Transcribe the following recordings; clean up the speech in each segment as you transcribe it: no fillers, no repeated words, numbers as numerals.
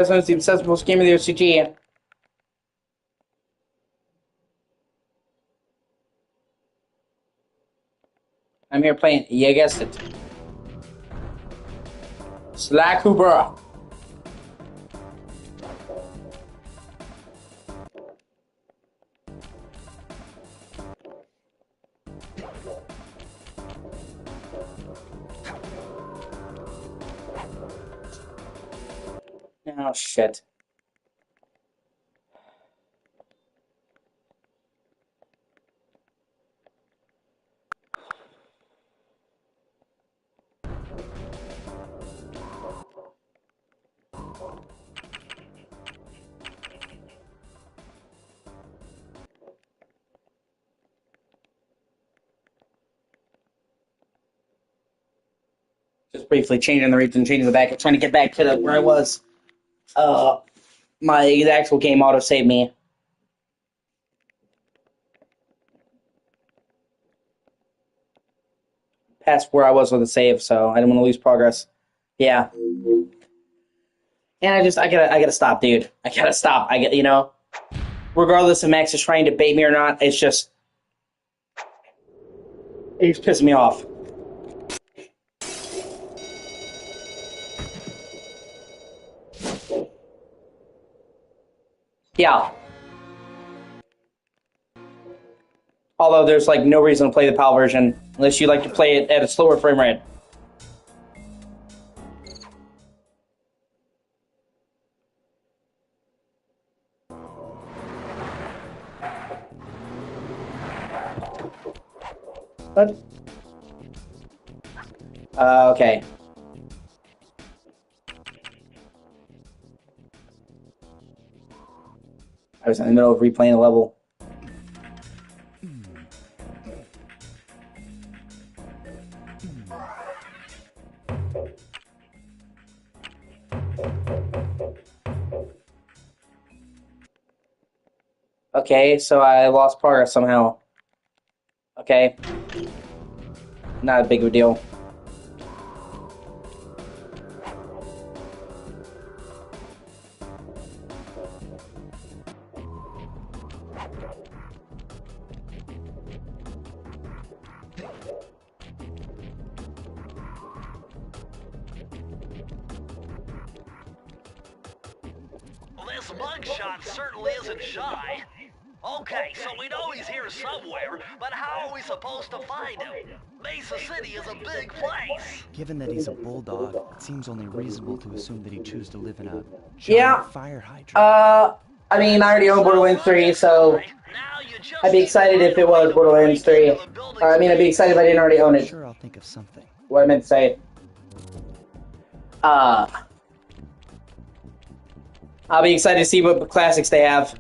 This one's the accessible game of the O.C.G. I'm here playing, you guessed it, Sly Cooper. Oh, shit. Just briefly changing the region, changing the back, trying to get back to where I was. My actual game auto saved me. Past where I was with the save, so I didn't want to lose progress. Yeah. And I gotta stop, dude. I gotta stop. Regardless if Max is trying to bait me or not, it's pissing me off. Yeah. Although there's like no reason to play the PAL version unless you like to play it at a slower frame rate. What? Okay. I was in the middle of replaying the level. Okay, so I lost progress somehow. Okay. Not a big of a deal. Well, this mugshot certainly isn't shy. Okay, so we know he's here somewhere, but how are we supposed to find him? Mesa City is a big place. Given that he's a bulldog, it seems only reasonable to assume that he'd choose to live in a giant fire hydrant. I mean, I already own Borderlands 3, so I'd be excited if it was Borderlands 3. I'd be excited if I didn't already own it. Sure, I'll think of something. What I meant to say. I'll be excited to see what classics they have.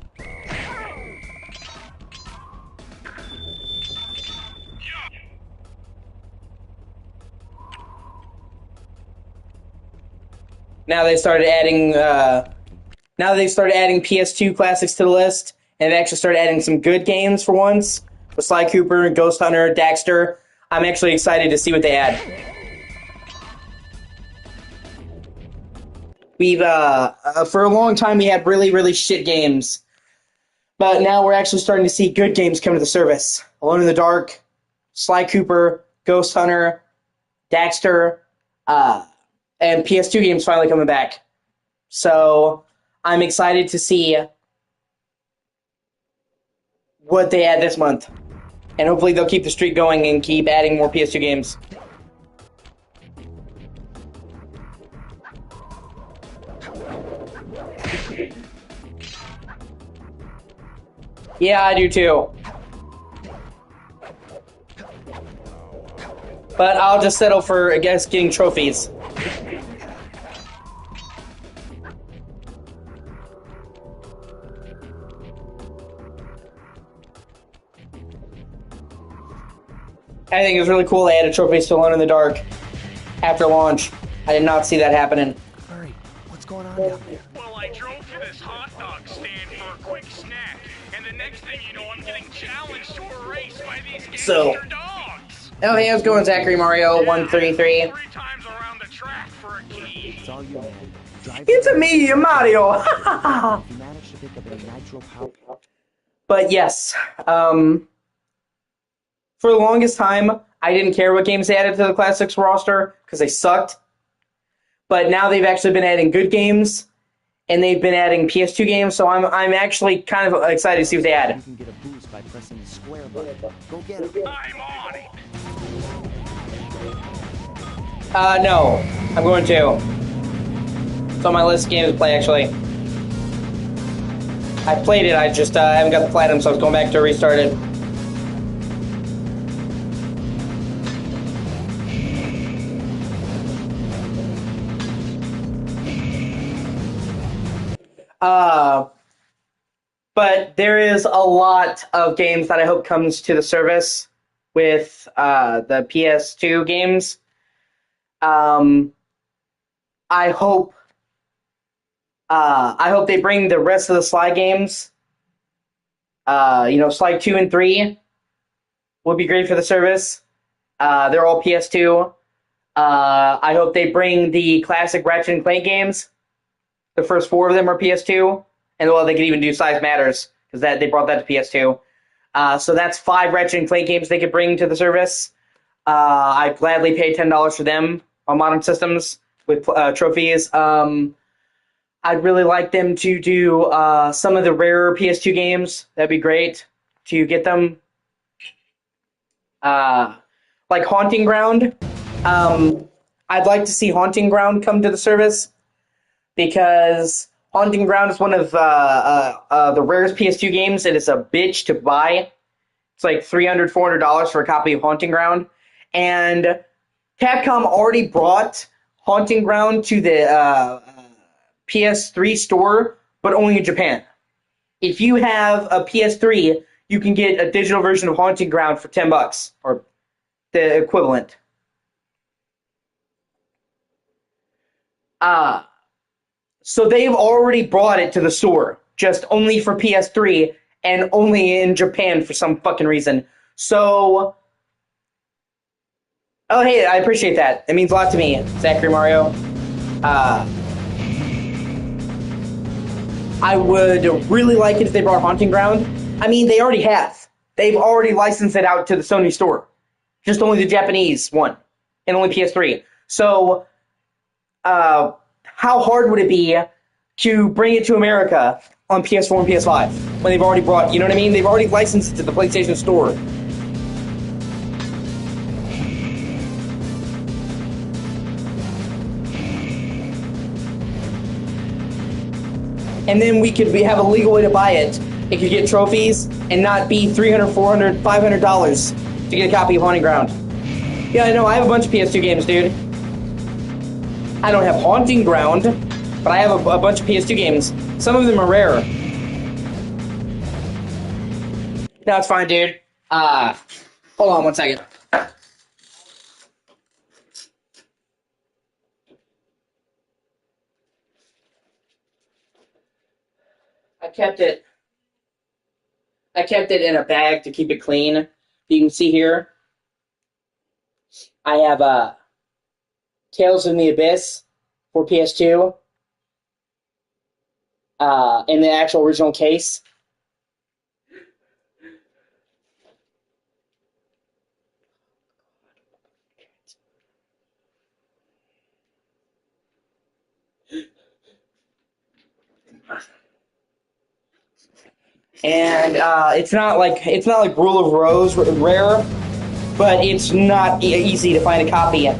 Now they started adding. Now they started adding PS2 classics to the list, and they actually started adding some good games for once with Sly Cooper, Ghost Hunter, Daxter. I'm actually excited to see what they add. We've for a long time we had really, really shit games, but now we're actually starting to see good games come to the service. Alone in the Dark, Sly Cooper, Ghost Hunter, Daxter, and PS2 games finally coming back. So I'm excited to see what they add this month. And hopefully they'll keep the streak going and keep adding more PS2 games. Yeah, I do too. But I'll just settle for, I guess, getting trophies. I think it was really cool they added trophies to Alone in the Dark after launch. I did not see that happening. Hurry, what's going on down there? Well, I drove to this hot dog stand for a quick snack, and the next thing you know, I'm getting challenged to a race by these gangster dogs. Oh, hey, how's it going, Zachary Mario 133? 3 times around the track for a key. It's all you, man. Drive It's a me, Mario. If you manage to pick up any nitro power... But yes, for the longest time, I didn't care what games they added to the Classics roster because they sucked. But now they've actually been adding good games, and they've been adding PS2 games, so I'm actually kind of excited to see what they add. You can get a boost by pressing the square button. Go get it. I'm on it. No, I'm going to. It's on my list of games to play, actually. I played it, I just haven't got the platinum, so I was going back to restart it. But there is a lot of games that I hope comes to the service with the PS2 games. I hope they bring the rest of the Sly games. Sly 2 and 3 would be great for the service. They're all PS2. I hope they bring the classic Ratchet and Clank games. The first 4 of them are PS2. And well, they could even do Size Matters, because they brought that to PS2. So that's 5 Ratchet and Clank games they could bring to the service. I'd gladly pay $10 for them on modern systems with trophies. I'd really like them to do some of the rarer PS2 games. That'd be great to get them. Like Haunting Ground. I'd like to see Haunting Ground come to the service, because Haunting Ground is one of the rarest PS2 games, and it's a bitch to buy. It's like $300, $400 for a copy of Haunting Ground. And Capcom already brought Haunting Ground to the PS3 store, but only in Japan. If you have a PS3, you can get a digital version of Haunting Ground for $10, or the equivalent. So they've already brought it to the store, just only for PS3 and only in Japan for some fucking reason. So, oh hey, I appreciate that. It means a lot to me, Zachary Mario. I would really like it if they brought Haunting Ground. I mean, they already have. They've already licensed it out to the Sony store. Just only the Japanese one, and only PS3. So, how hard would it be to bring it to America on PS4 and PS5 when they've already brought, you know what I mean? They've already licensed it to the PlayStation Store. And then we have a legal way to buy it. It could get trophies and not be $300, $400, $500 to get a copy of Haunting Ground. Yeah, I know, I have a bunch of PS2 games, dude. I don't have Haunting Ground, but I have a bunch of PS2 games. Some of them are rare. No, it's fine, dude. Hold on one second. I kept it in a bag to keep it clean. You can see here, I have Tales from the Abyss for PS2 in the actual original case. And it's not like Rule of Rose rare, but it's not easy to find a copy of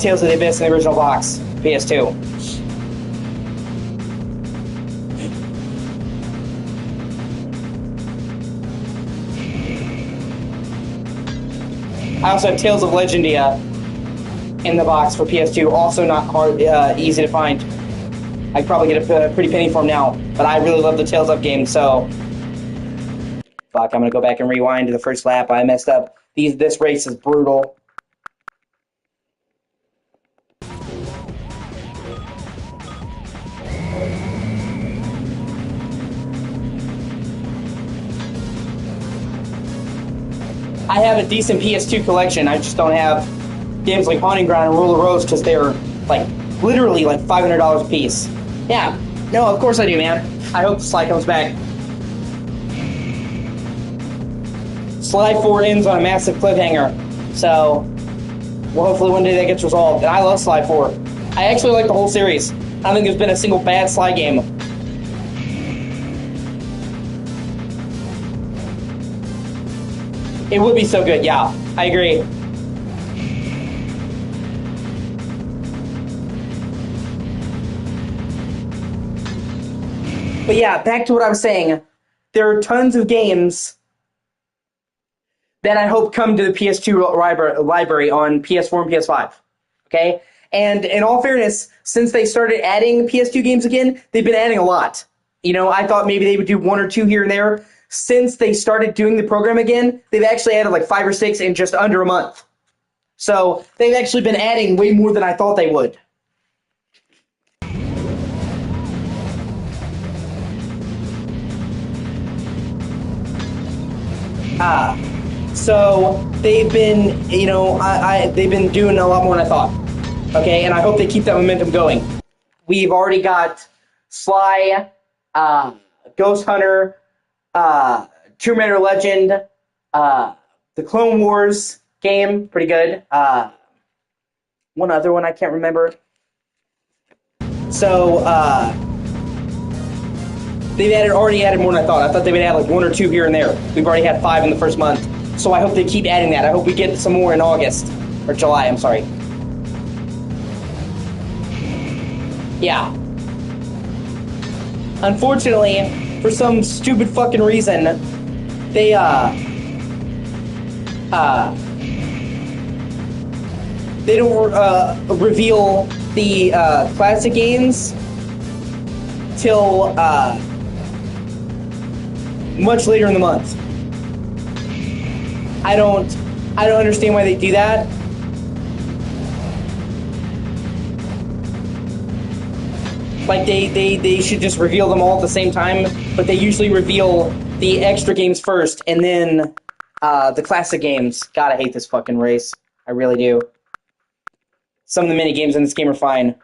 Tales of the Abyss in the original box, PS2. I also have Tales of Legendia in the box for PS2, also not hard, easy to find. I could probably get a pretty penny for them now, but I really love the Tales of game, so... Fuck, I'm gonna go back and rewind to the first lap. I messed up. This race is brutal. I have a decent PS2 collection. I just don't have games like Haunting Ground and Rule of Rose because they're like literally like $500 a piece. Yeah. No, of course I do, man. I hope Sly comes back. Sly 4 ends on a massive cliffhanger. So, well, hopefully one day that gets resolved. And I love Sly 4. I actually like the whole series. I don't think there's been a single bad Sly game. It would be so good, yeah. I agree. But yeah, back to what I was saying. There are tons of games that I hope come to the PS2 library on PS4 and PS5. Okay? And in all fairness, since they started adding PS2 games again, they've been adding a lot. You know, I thought maybe they would do one or two here and there. Since they started doing the program again, they've actually added like 5 or 6 in just under a month. So they've actually been adding way more than I thought they would. So they've been, you know, they've been doing a lot more than I thought. Okay, and I hope they keep that momentum going. We've already got Sly, Ghost Hunter, Tomb Raider Legend, the Clone Wars game, pretty good. One other one I can't remember. So they've already added more than I thought. I thought they would add like 1 or 2 here and there. We've already had 5 in the first month. So I hope they keep adding that. I hope we get some more in August. Or July, I'm sorry. Yeah. Unfortunately, for some stupid fucking reason, they don't reveal the classic games till much later in the month. I don't understand why they do that. Like they should just reveal them all at the same time, but they usually reveal the extra games first and then the classic games. God, I hate this fucking race. I really do. Some of the mini games in this game are fine.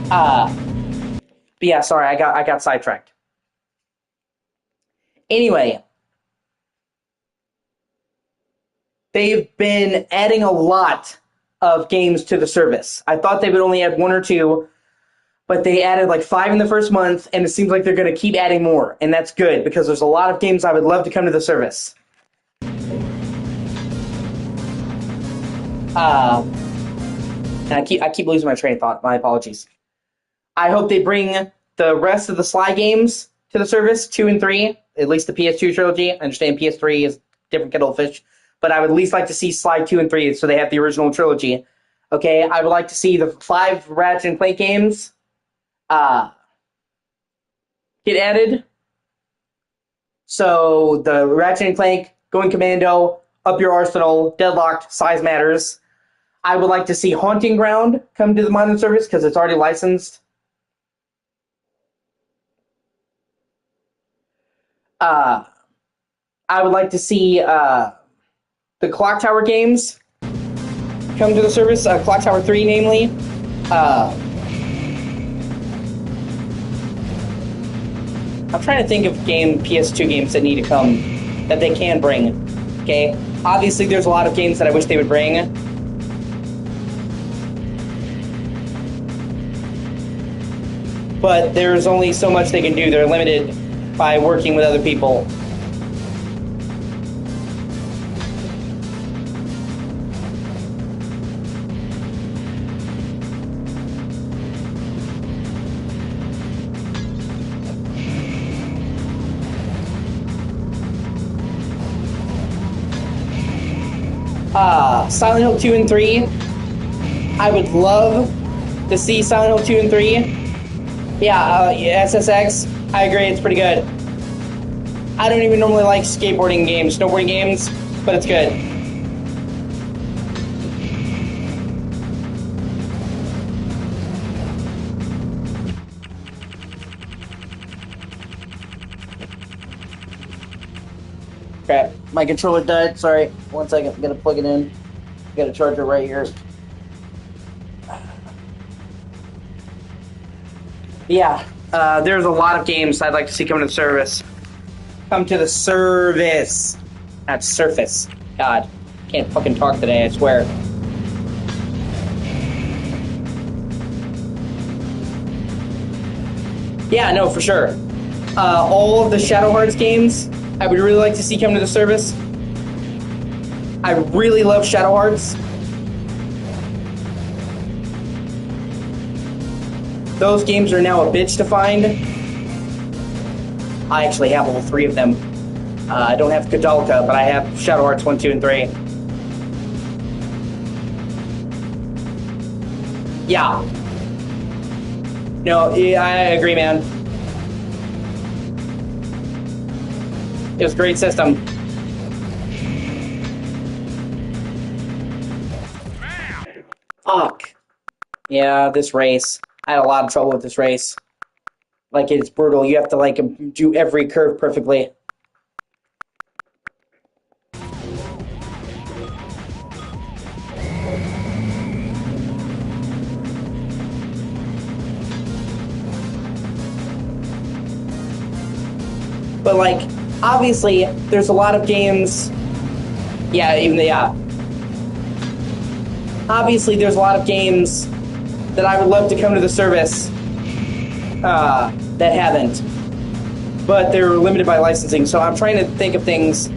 But yeah, sorry, I got sidetracked. Anyway, they've been adding a lot of games to the service. I thought they would only add 1 or 2, but they added like 5 in the first month, and it seems like they're going to keep adding more, and that's good because there's a lot of games I would love to come to the service. And I keep losing my train of thought. My apologies. I hope they bring the rest of the Sly games to the service, 2 and 3, at least the PS2 trilogy. I understand PS3 is different kettle of fish, but I would at least like to see Sly 2 and 3 so they have the original trilogy. Okay, I would like to see the 5 Ratchet and Clank games get added. So the Ratchet and Clank, Going Commando, Up Your Arsenal, Deadlocked, Size Matters. I would like to see Haunting Ground come to the modern service because it's already licensed. I would like to see the Clock Tower games come to the service. Clock Tower 3, namely. I'm trying to think of PS2 games that need to come, that they can bring. Okay? Obviously, there's a lot of games that I wish they would bring. But there's only so much they can do. They're limited by working with other people. Silent Hill 2 and 3. I would love to see Silent Hill 2 and 3. Yeah, SSX. I agree, it's pretty good. I don't even normally like snowboarding games, but it's good. Crap, my controller died. Sorry, 1 second, I'm gonna plug it in. Got a charger right here. Yeah, there's a lot of games I'd like to see come to the service. Come to the service. Not surface. God, can't fucking talk today, I swear. Yeah, no, for sure. All of the Shadow Hearts games, I would really like to see come to the service. I really love Shadow Hearts. Those games are now a bitch to find. I actually have all three of them. I don't have Godalka, but I have Shadow Hearts 1, 2, and 3. Yeah. No, yeah, I agree, man. It was a great system. Fuck. Yeah, this race. I had a lot of trouble with this race. Like, it's brutal. You have to, like, do every curve perfectly. But, like, obviously, there's a lot of games... Yeah, even the... Yeah. Obviously, there's a lot of games that I would love to come to the service that haven't. But they're limited by licensing, so I'm trying to think of things.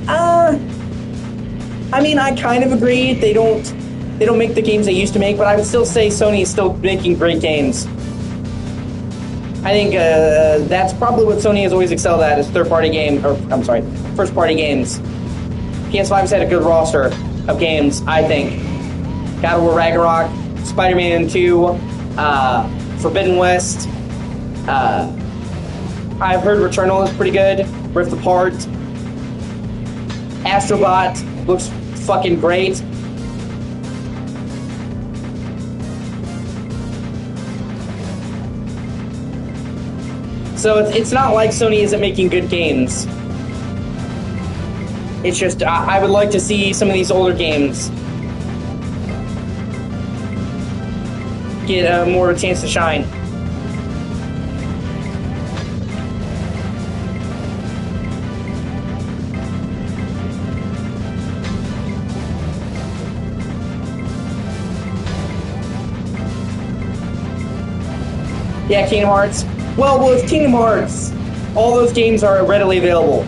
I mean, I kind of agree. They don't make the games they used to make, but I would still say Sony is still making great games. I think that's probably what Sony has always excelled at, is first-party games. PS5's had a good roster of games, I think. God of War Ragnarok, Spider-Man 2, Forbidden West. I've heard Returnal is pretty good. Rift Apart. Astrobot looks fucking great. So it's not like Sony isn't making good games. It's just, I would like to see some of these older games get more of a chance to shine. Yeah, Kingdom Hearts. Well, with Kingdom Hearts, all those games are readily available.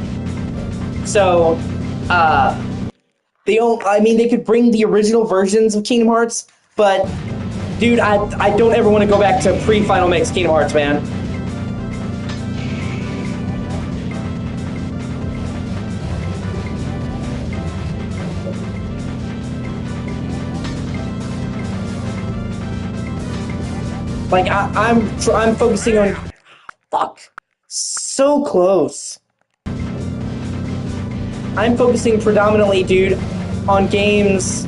So, they could bring the original versions of Kingdom Hearts, but, dude, I don't ever want to go back to pre-Final Mix Kingdom Hearts, man. Like, I'm focusing on... Fuck. So close. I'm focusing predominantly, dude, on games...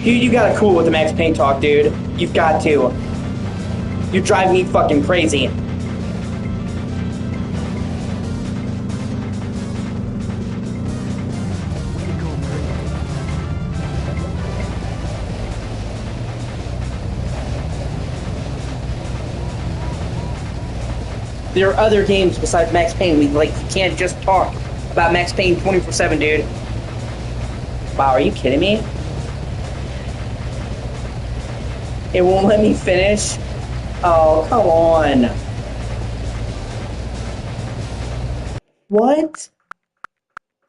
Dude, you gotta cool with the Max Payne talk, dude. You've got to. You drive me fucking crazy. There are other games besides Max Payne. You can't just talk about Max Payne 24/7, dude. Wow, are you kidding me? It won't let me finish? Oh, come on. What?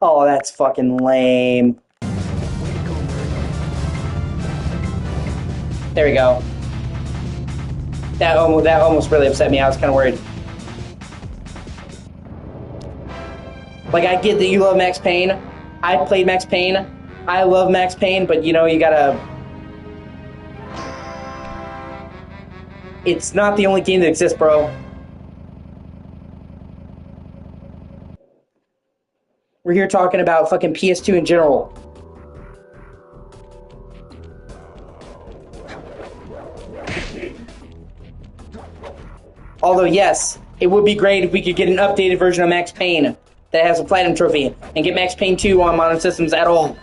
Oh, that's fucking lame. There we go. That almost really upset me. I was kind of worried. Like, I get that you love Max Payne. I played Max Payne. I love Max Payne, but, you know, you gotta... It's not the only game that exists, bro. We're here talking about fucking PS2 in general. Although, yes, it would be great if we could get an updated version of Max Payne that has a Platinum Trophy and get Max Payne 2 on modern systems at all,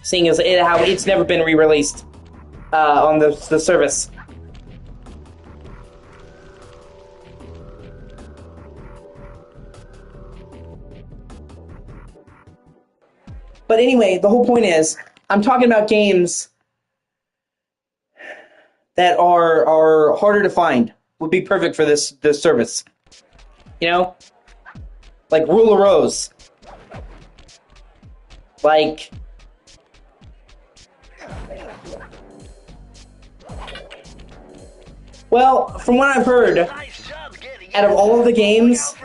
seeing as how it's never been re-released on the service. But anyway, the whole point is, I'm talking about games that are harder to find. Would be perfect for this service. You know? Like Rule of Rose. Like... Well, from what I've heard, out of all of the games...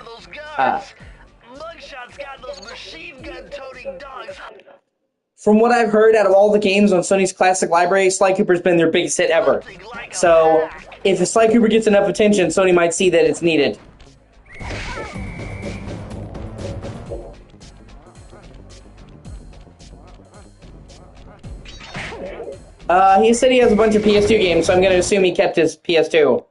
From what I've heard, out of all the games on Sony's classic library, Sly Cooper's been their biggest hit ever. So, if Sly Cooper gets enough attention, Sony might see that it's needed. He said he has a bunch of PS2 games, so I'm going to assume he kept his PS2.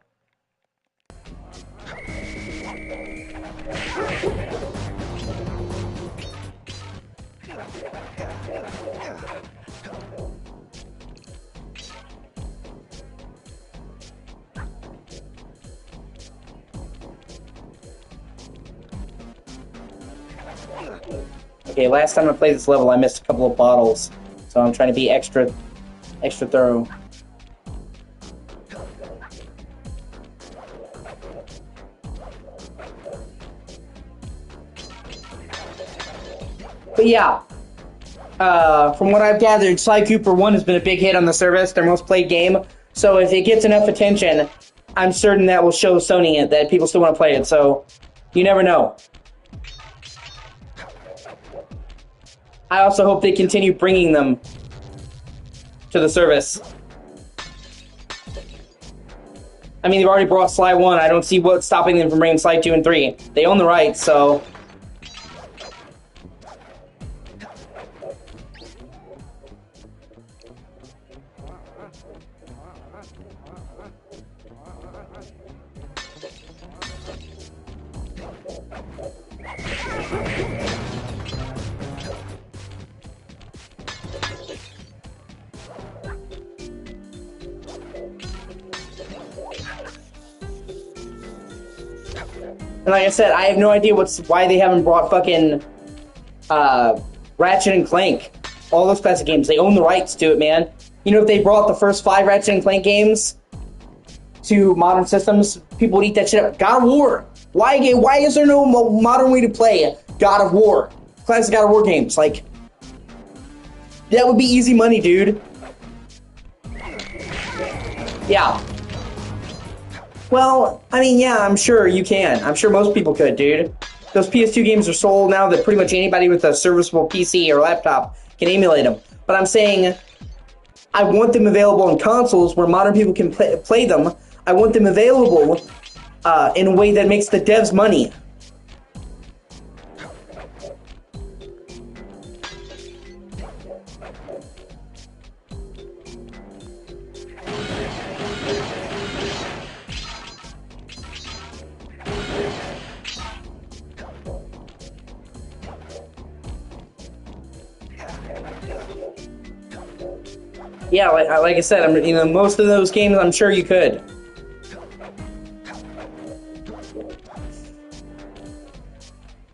Okay, last time I played this level, I missed a couple of bottles, so I'm trying to be extra thorough. But yeah, from what I've gathered, Sly Cooper 1 has been a big hit on the service, their most played game, so if it gets enough attention, I'm certain that will show Sony it, that people still want to play it, so you never know. I also hope they continue bringing them to the service. I mean, they've already brought Sly 1. I don't see what's stopping them from bringing Sly 2 and 3. They own the rights, so... And like I said, I have no idea why they haven't brought fucking Ratchet and Clank. All those classic games, they own the rights to it, man. You know, if they brought the first 5 Ratchet and Clank games to modern systems, people would eat that shit up. God of War. Why is there no modern way to play God of War? Classic God of War games, like, that would be easy money, dude. Yeah. Well, I mean, yeah, I'm sure you can. I'm sure most people could, dude. Those PS2 games are sold now that pretty much anybody with a serviceable PC or laptop can emulate them. But I'm saying I want them available on consoles where modern people can play them. I want them available in a way that makes the devs money. Yeah, like I said, most of those games, I'm sure you could.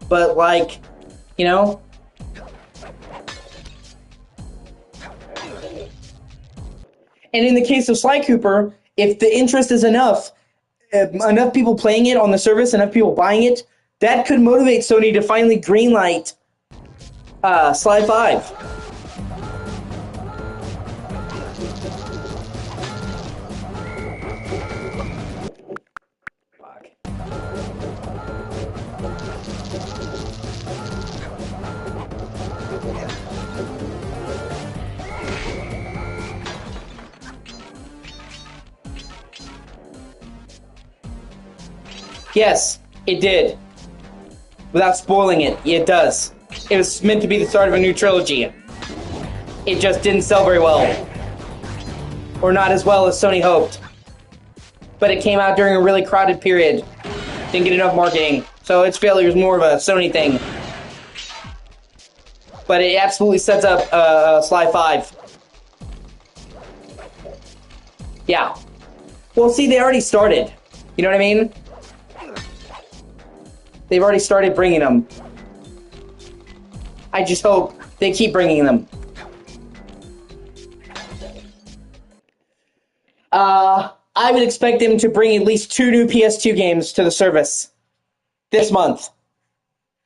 But, like, you know? And in the case of Sly Cooper, if the interest is enough people playing it on the service, enough people buying it, that could motivate Sony to finally greenlight Sly 5. Yes, it did. Without spoiling it, it does. It was meant to be the start of a new trilogy. It just didn't sell very well. Or not as well as Sony hoped. But it came out during a really crowded period. Didn't get enough marketing. So its failure is more of a Sony thing. but it absolutely sets up Sly 5. Yeah. Well, see, they already started. You know what I mean? They've already started bringing them. I just hope they keep bringing them. I would expect them to bring at least 2 new PS2 games to the service this month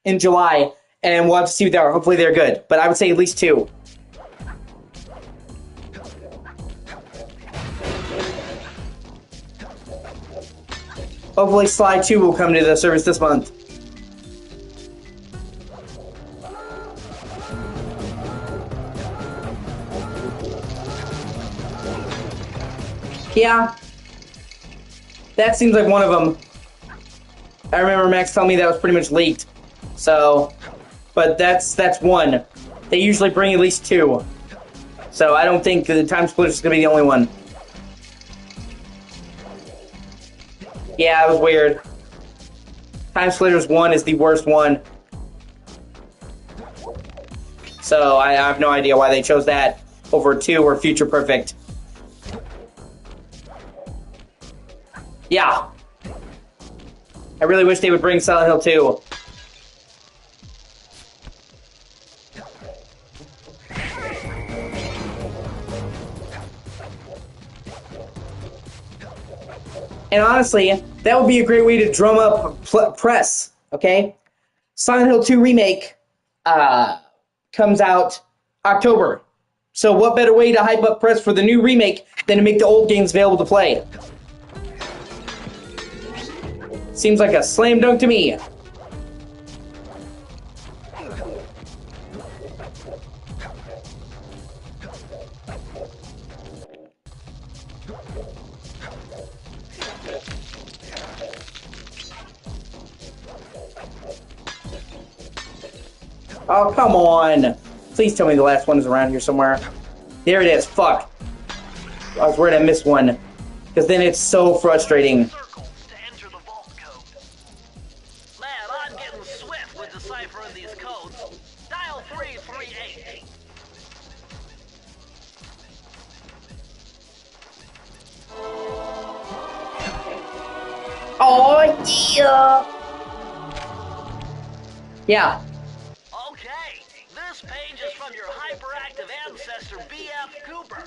in July, and we'll have to see what they are. Hopefully they're good, but I would say at least 2. Hopefully Sly 2 will come to the service this month. Yeah. That seems like one of them. I remember Max telling me that was pretty much leaked. So, but that's one. They usually bring at least 2. So I don't think the Time Splitter is going to be the only one. Yeah, it was weird. Time Splitters 1 is the worst one. So I have no idea why they chose that over 2 or Future Perfect. Yeah. I really wish they would bring Silent Hill 2. And honestly, that would be a great way to drum up press, okay? Silent Hill 2 Remake comes out October. So what better way to hype up press for the new remake than to make the old games available to play? Seems like a slam dunk to me. Oh, come on. Please tell me the last one is around here somewhere. There it is. Fuck. I was worried I missed one. Because then it's so frustrating. Circles to enter the vault code. Man, I'm getting swift with deciphering these codes. Dial 338. Oh, yeah. Yeah. Okay, this page is from your hyperactive ancestor, B.F. Cooper.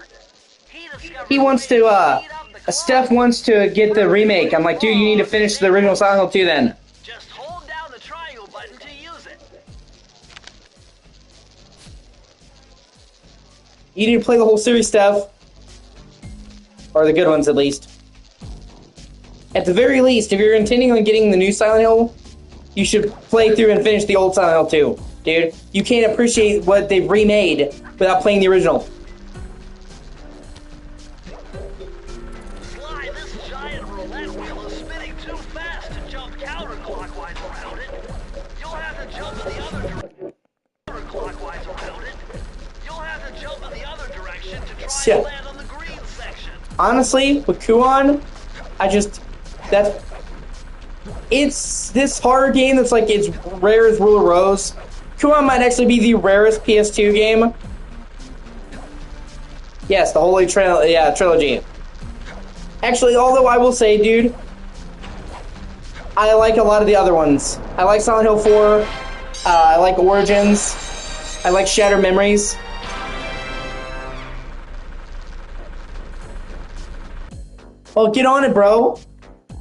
He wants to, Steph wants to get the remake. I'm like, dude, you need to finish the original Silent Hill 2 then. Just hold down the triangle button to use it. You need to play the whole series, Steph. Or the good ones, at least. At the very least, if you're intending on getting the new Silent Hill, you should play through and finish the old Silent Hill 2. Dude, you can't appreciate what they've remade without playing the original. Sly, this giant roulette wheel is spinning too fast to jump counterclockwise around it. You'll have to jump in the other direction. Counterclockwise around it. You'll have to jump in the other direction to try and land on the green section. Honestly, with Kuon, it's this horror game that's like it's rare as Rule of Rose. Kuon might actually be the rarest PS2 game. Yes, the Holy Trilogy. Actually, although I will say, dude, I like a lot of the other ones. I like Silent Hill 4. I like Origins. I like Shattered Memories. Well, get on it, bro.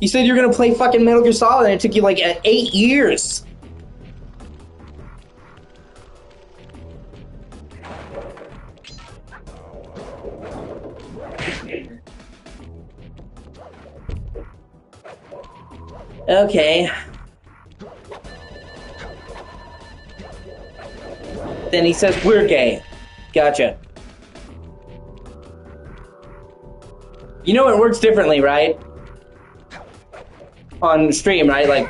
You said you were gonna play fucking Metal Gear Solid, and it took you like 8 years. Okay. Then he says we're gay. Gotcha. You know it works differently, right? On stream, right? Like...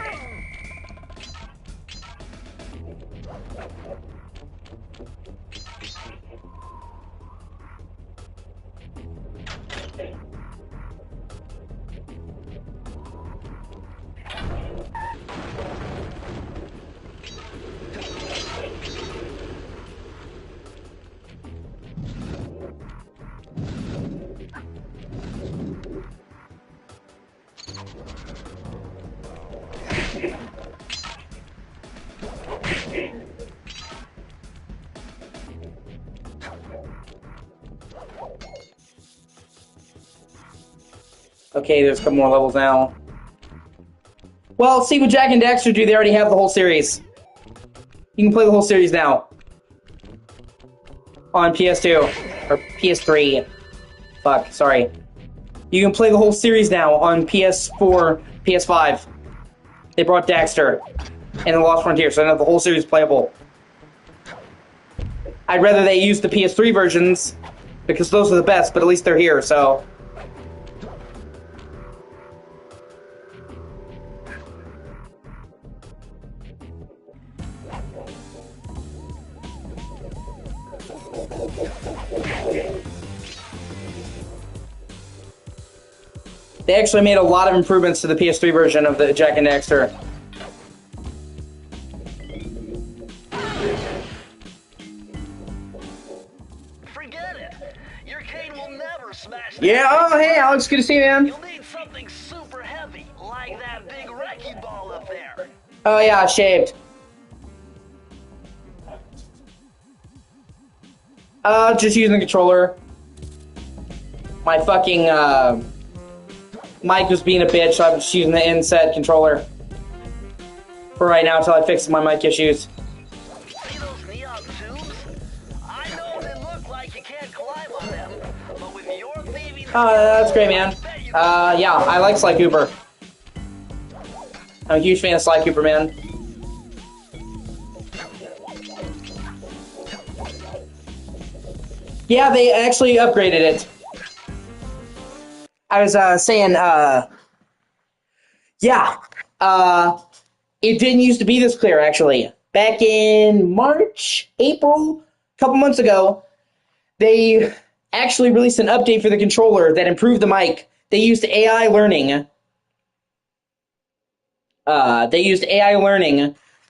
Okay, there's a couple more levels now. Well, see what Jak and Daxter do, they already have the whole series. You can play the whole series now. On PS2. Or PS3. Fuck, sorry. You can play the whole series now on PS4, PS5. They brought Daxter and The Lost Frontier, so now the whole series is playable. I'd rather they use the PS3 versions, because those are the best, but at least they're here, so... They actually made a lot of improvements to the PS3 version of the Jak and Daxter. Forget it. Your cane will never smash that. Yeah, oh, hey, Alex, good to see you, man. You'll need something super heavy, like that big wrecking ball up there. Oh, yeah, shaved. Just using the controller. My fucking, mic was being a bitch, so I'm just using the inset controller. For right now, until I fix my mic issues. See those neon tubes? I know they look like you can't climb on them, but with your thieving... Oh, that's great, man. Yeah, I like Sly Cooper. I'm a huge fan of Sly Cooper, man. Yeah, they actually upgraded it. I was saying, yeah, it didn't used to be this clear, actually. Back in March, April, a couple months ago, they actually released an update for the controller that improved the mic. They used AI learning.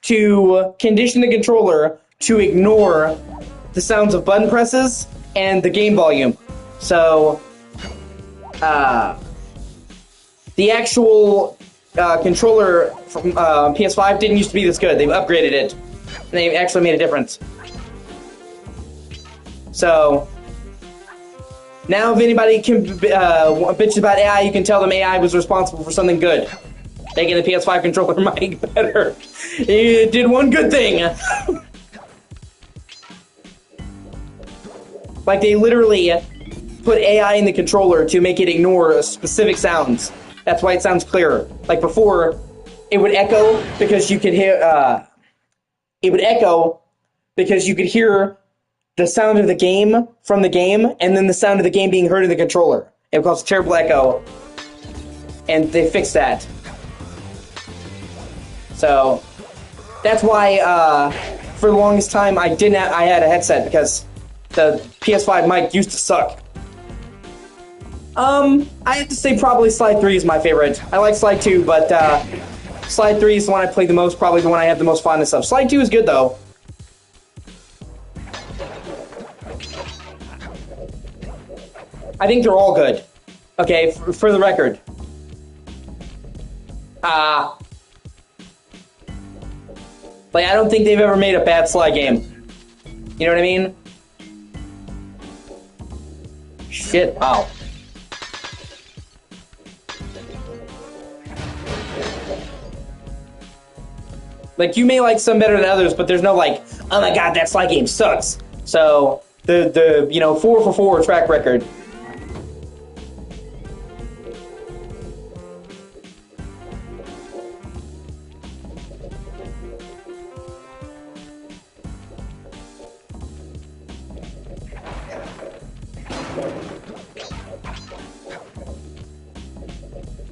To condition the controller to ignore the sounds of button presses and the game volume. So, the actual controller from PS5 didn't used to be this good. They've upgraded it, and they actually made a difference. So, now if anybody can bitch about AI, you can tell them AI was responsible for something good. Making the PS5 controller mic better. It did one good thing. Like, they literally put AI in the controller to make it ignore specific sounds. That's why it sounds clearer. Like before, it would echo because you could hear. It would echo because you could hear the sound of the game from the game, and then the sound of the game being heard in the controller. It would cause a terrible echo, and they fixed that. So that's why, for the longest time, I had a headset because the PS5 mic used to suck. I have to say probably Slide 3 is my favorite. I like Slide 2, but Slide 3 is the one I play the most, probably the one I have the most fondness of. Slide 2 is good, though. I think they're all good. Okay, for the record. Like, I don't think they've ever made a bad Sly game. You know what I mean? Shit, wow. Like, you may like some better than others, but there's no like, oh my god, that Sly game sucks. So, the 4 for 4 track record.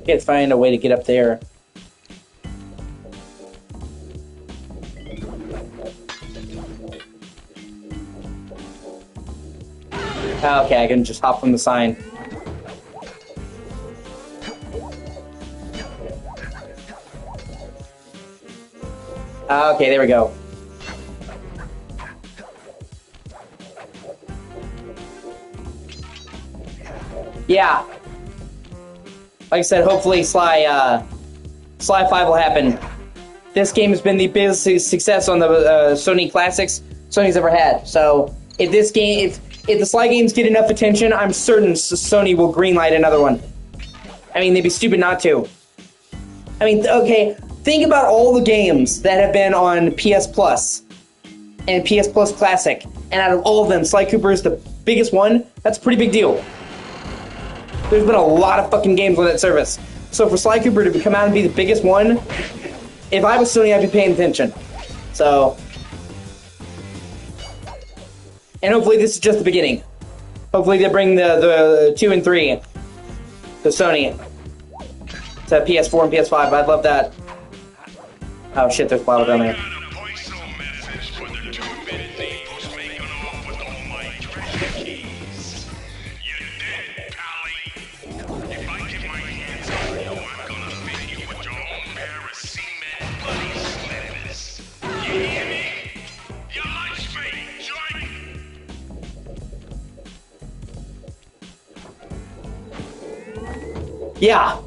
Can't find a way to get up there. Okay, I can just hop from the sign. Okay, there we go. Yeah. Like I said, hopefully Sly 5 will happen. This game has been the biggest success on the Sony Classics Sony's ever had. So, if this game, if the Sly games get enough attention, I'm certain Sony will greenlight another one. I mean, they'd be stupid not to. I mean, okay, think about all the games that have been on PS Plus and PS Plus Classic, and out of all of them, Sly Cooper is the biggest one. That's a pretty big deal. There's been a lot of fucking games on that service. So for Sly Cooper to come out and be the biggest one, if I was Sony, I'd be paying attention. So, and hopefully this is just the beginning. Hopefully they bring the 2 and 3 to Sony, to PS4 and PS5. I'd love that. Oh shit, there's Flower down there. Yeah.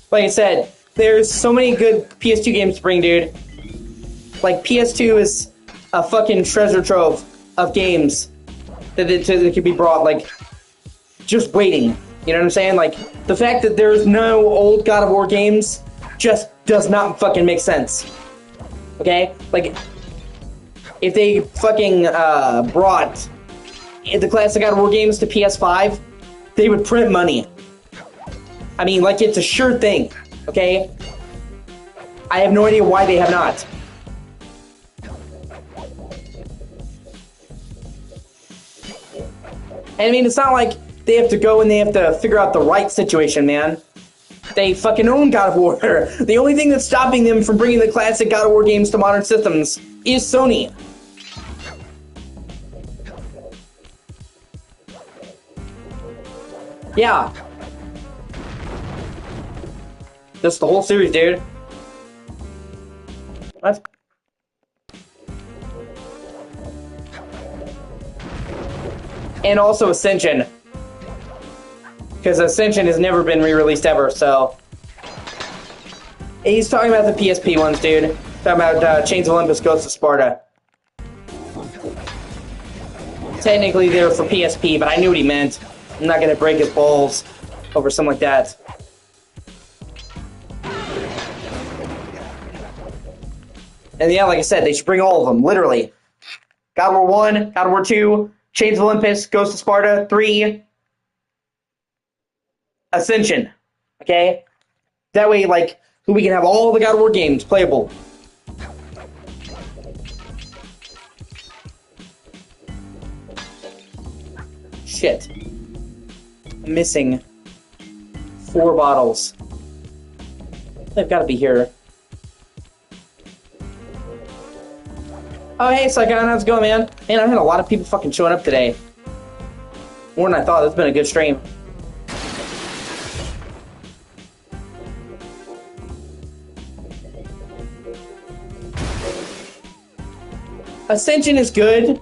Like I said, there's so many good PS2 games to bring, dude. Like, PS2 is a fucking treasure trove of games that could be brought, like, just waiting. You know what I'm saying? Like, the fact that there's no old God of War games just does not fucking make sense. Okay? Like, if they fucking brought the classic God of War games to PS5, they would print money. I mean, like, it's a sure thing, okay? I have no idea why they have not. And I mean, it's not like they have to go and they have to figure out the right situation, man. They fucking own God of War. The only thing that's stopping them from bringing the classic God of War games to modern systems is Sony. Yeah. That's the whole series, dude. What? And also Ascension. Because Ascension has never been re-released ever, so... He's talking about the PSP ones, dude. Talking about Chains of Olympus, Ghosts of Sparta. Technically they were for PSP, but I knew what he meant. I'm not gonna break his balls over something like that. And yeah, like I said, they should bring all of them, literally. God of War 1, God of War 2, Chains of Olympus, Ghost of Sparta, 3, Ascension. Okay? That way, like, we can have all the God of War games playable. Shit. I'm missing 4 bottles. They've got to be here. Oh, hey, Psychon, how's it going, man? Man, I've had a lot of people fucking showing up today. More than I thought. It's been a good stream. Ascension is good,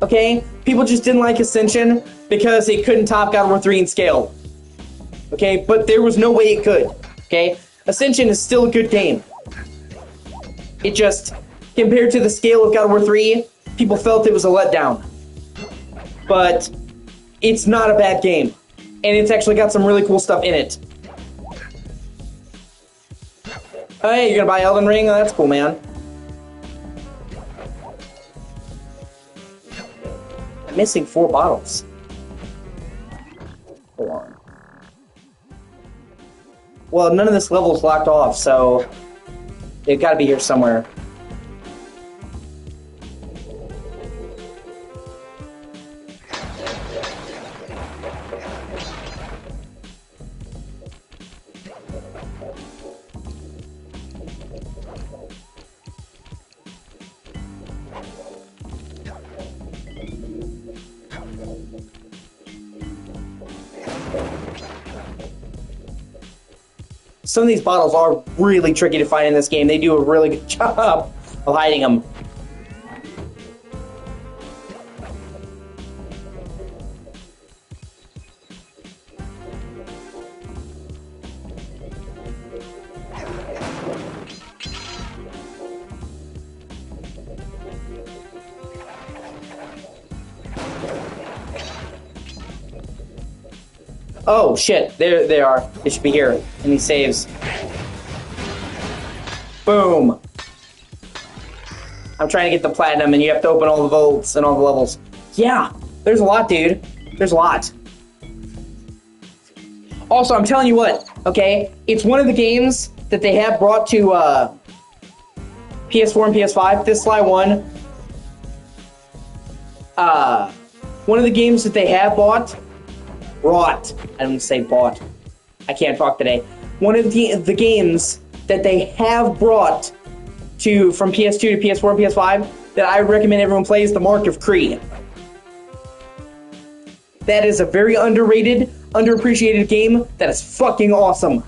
okay? People just didn't like Ascension because it couldn't top God of War 3 in scale. Okay, but there was no way it could, okay? Ascension is still a good game. It just... Compared to the scale of God of War 3, people felt it was a letdown. But it's not a bad game. And it's actually got some really cool stuff in it. Oh, hey, you're gonna buy Elden Ring? Oh, that's cool, man. I'm missing 4 bottles. Hold on. Well, none of this level is locked off, so... They've gotta be here somewhere. Some of these bottles are really tricky to find in this game. They do a really good job of hiding them. Oh, shit. There they are. They should be here. And he saves. Boom. I'm trying to get the platinum, and you have to open all the vaults and all the levels. Yeah, there's a lot, dude. There's a lot. Also, I'm telling you what, okay? It's one of the games that they have brought to PS4 and PS5. This Sly one. One of the games that they have brought. I don't say bought. I can't talk today. One of the games that they have brought from PS2 to PS4 and PS5 that I recommend everyone play is The Mark of Cree. That is a very underrated, underappreciated game that is fucking awesome.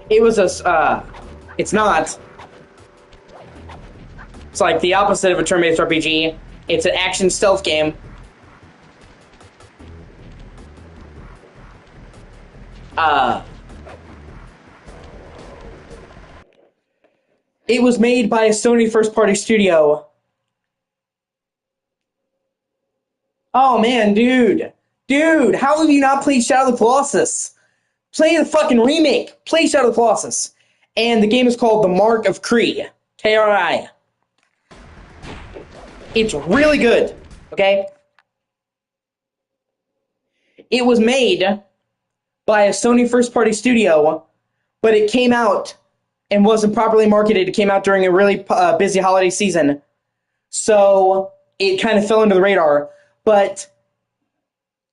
It was it's not. It's like the opposite of a turn-based RPG. It's an action stealth game. It was made by a Sony first-party studio. Oh man, dude, how have you not played Shadow of the Colossus? Play the fucking remake. Play Shadow of the Colossus. And the game is called The Mark of Cree. K-R-I. It's really good. Okay? It was made by a Sony first-party studio, but it came out and wasn't properly marketed. It came out during a really busy holiday season. So it kind of fell under the radar. But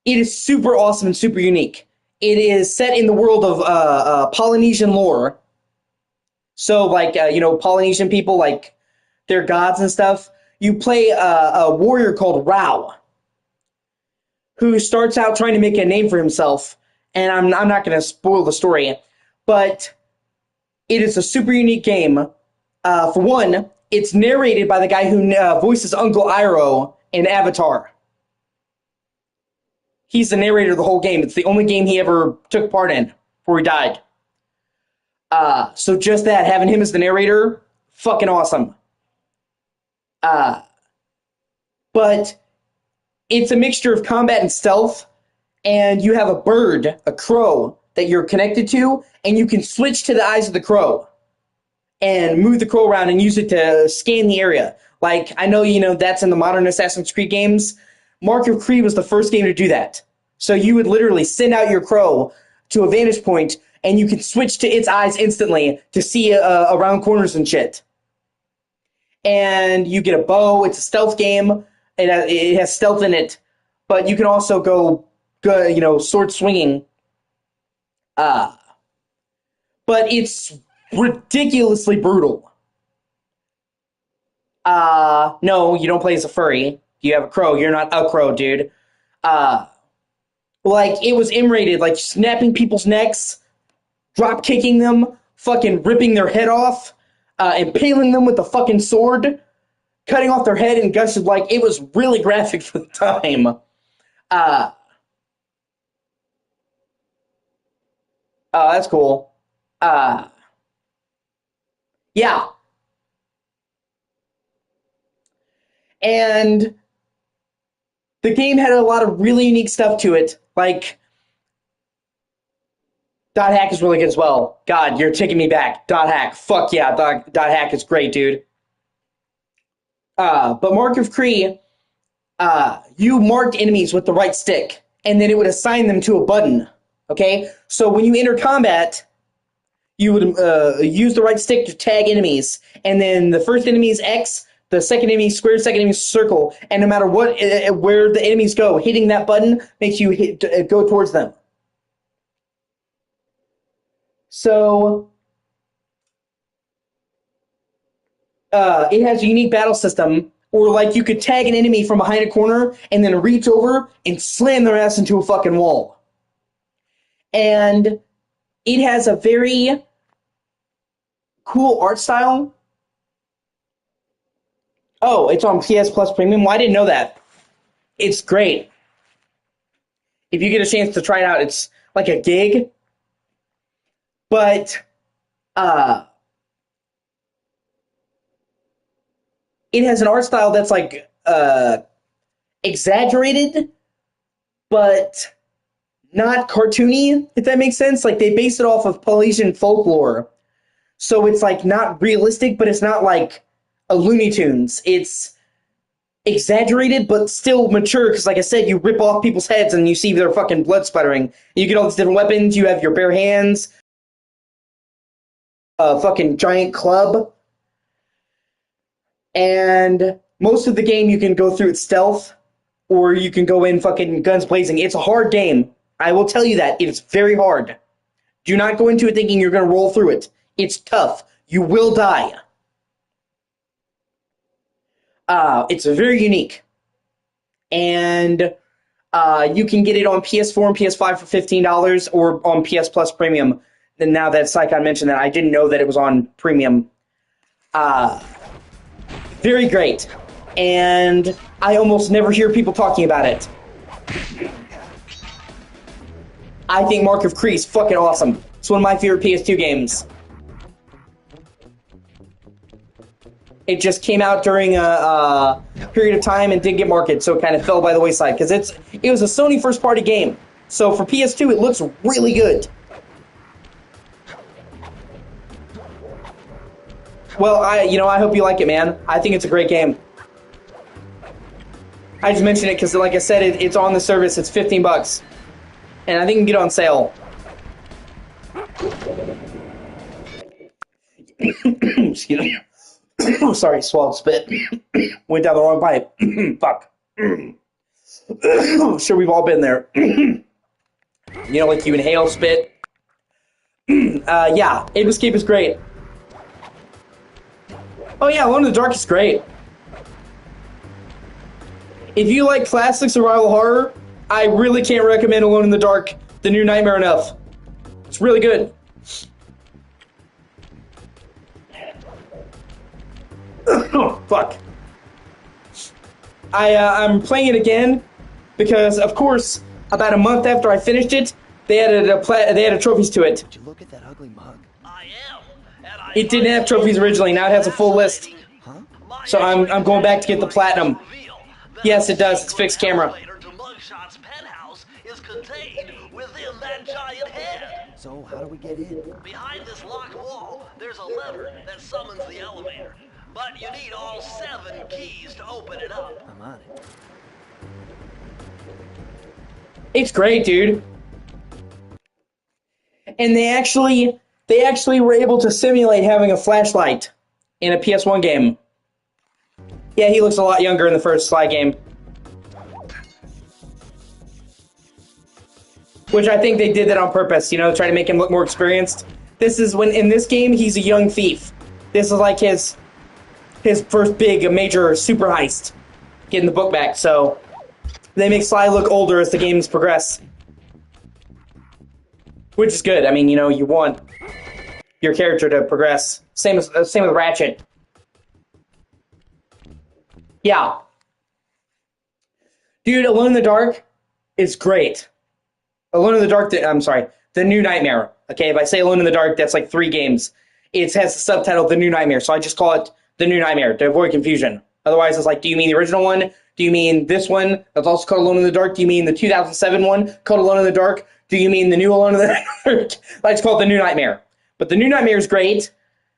it is super awesome and super unique. It is set in the world of Polynesian lore. So, like, Polynesian people, like, their gods and stuff. You play a warrior called Rao, who starts out trying to make a name for himself. And I'm not going to spoil the story. But it is a super unique game. For one, it's narrated by the guy who voices Uncle Iroh in Avatar. He's the narrator of the whole game. It's the only game he ever took part in before he died. So just that, having him as the narrator, fucking awesome. But it's a mixture of combat and stealth, and you have a bird, a crow, that you're connected to, and you can switch to the eyes of the crow and move the crow around and use it to scan the area. Like, I know, that's in the modern Assassin's Creed games. Mark of Cree was the first game to do that. So you would literally send out your crow to a vantage point, and you can switch to its eyes instantly to see around corners and shit. And you get a bow. It's a stealth game. It has stealth in it, but you can also go sword swinging. But it's ridiculously brutal. No, you don't play as a furry. You have a crow. You're not a crow, dude. Like, it was M-rated, like, snapping people's necks, drop kicking them, fucking ripping their head off, impaling them with a fucking sword, cutting off their head and gushes. Like, it was really graphic for the time. Oh, that's cool. Yeah. And the game had a lot of really unique stuff to it. Like, Dot Hack is really good as well. God, you're taking me back. Dot Hack. Fuck yeah, Dot Hack is great, dude. But Mark of Cree, you marked enemies with the right stick, and then it would assign them to a button. Okay? So when you enter combat, you would use the right stick to tag enemies, and then the first enemy is X, the second enemy is square, second enemy is circle, and no matter where the enemies go, hitting that button makes you go towards them. So it has a unique battle system, or like you could tag an enemy from behind a corner and then reach over and slam their ass into a fucking wall. And it has a very cool art style. Oh, it's on PS Plus Premium. Well, I didn't know that. It's great. If you get a chance to try it out, it's like a gig, but it has an art style that's like exaggerated, but not cartoony, if that makes sense. Like they base it off of Polynesian folklore. So it's like not realistic, but it's not like a Looney Tunes. It's exaggerated, but still mature, because like I said, you rip off people's heads and you see their fucking blood splattering. You get all these different weapons, you have your bare hands, a fucking giant club, and most of the game you can go through it stealth, or you can go in fucking guns blazing. It's a hard game. I will tell you that. It's very hard. Do not go into it thinking you're going to roll through it. It's tough. You will die. It's very unique. And you can get it on PS4 and PS5 for $15 or on PS Plus Premium. And now that Psychon mentioned that, I didn't know that it was on Premium. Very great. And I almost never hear people talking about it. I think Mark of Cree is fucking awesome. It's one of my favorite PS2 games. It just came out during a period of time and didn't get marketed, so it kind of fell by the wayside, because it was a Sony first-party game. So for PS2, it looks really good. Well, I hope you like it, man. I think it's a great game. I just mentioned it because, like I said, it's on the service. It's $15, and I think you can get it on sale. Excuse me. Sorry, swallowed spit. Went down the wrong pipe. Fuck. Sure, we've all been there. Like you inhale spit. Yeah, Ape Escape is great. Oh yeah, Alone in the Dark is great. If you like classic survival horror, I really can't recommend Alone in the Dark, The New Nightmare enough. It's really good. Oh, fuck. I'm playing it again because, of course, about a month after I finished it, they added trophies to it. Did you look at that ugly mug? I am. And I It didn't have trophies originally. Now it has a full list. Huh? So I'm going back to get the platinum. Yes, it does. It's fixed camera. To Mugshot's penthouse is contained within that giant head. So how do we get in? Behind this locked wall, there's a lever that summons the elevator. But you need all 7 keys to open it up. I'm on it. It's great, dude. And they actually were able to simulate having a flashlight in a PS1 game. Yeah, he looks a lot younger in the first Sly game. Which I think they did that on purpose, try to make him look more experienced. This is when, in this game, he's a young thief. This is like his first big, major super heist. Getting the book back, so they make Sly look older as the games progress. Which is good. I mean, you want your character to progress. Same with Ratchet. Yeah. Dude, Alone in the Dark is great. Alone in the Dark, The New Nightmare. Okay, if I say Alone in the Dark, that's like 3 games. It has the subtitle, The New Nightmare, so I just call it The New Nightmare to avoid confusion. Otherwise, it's like, do you mean the original one? Do you mean this one that's also called Alone in the Dark? Do you mean the 2007 one called Alone in the Dark? Do you mean the new Alone in the Dark? I just call it The New Nightmare. But The New Nightmare is great.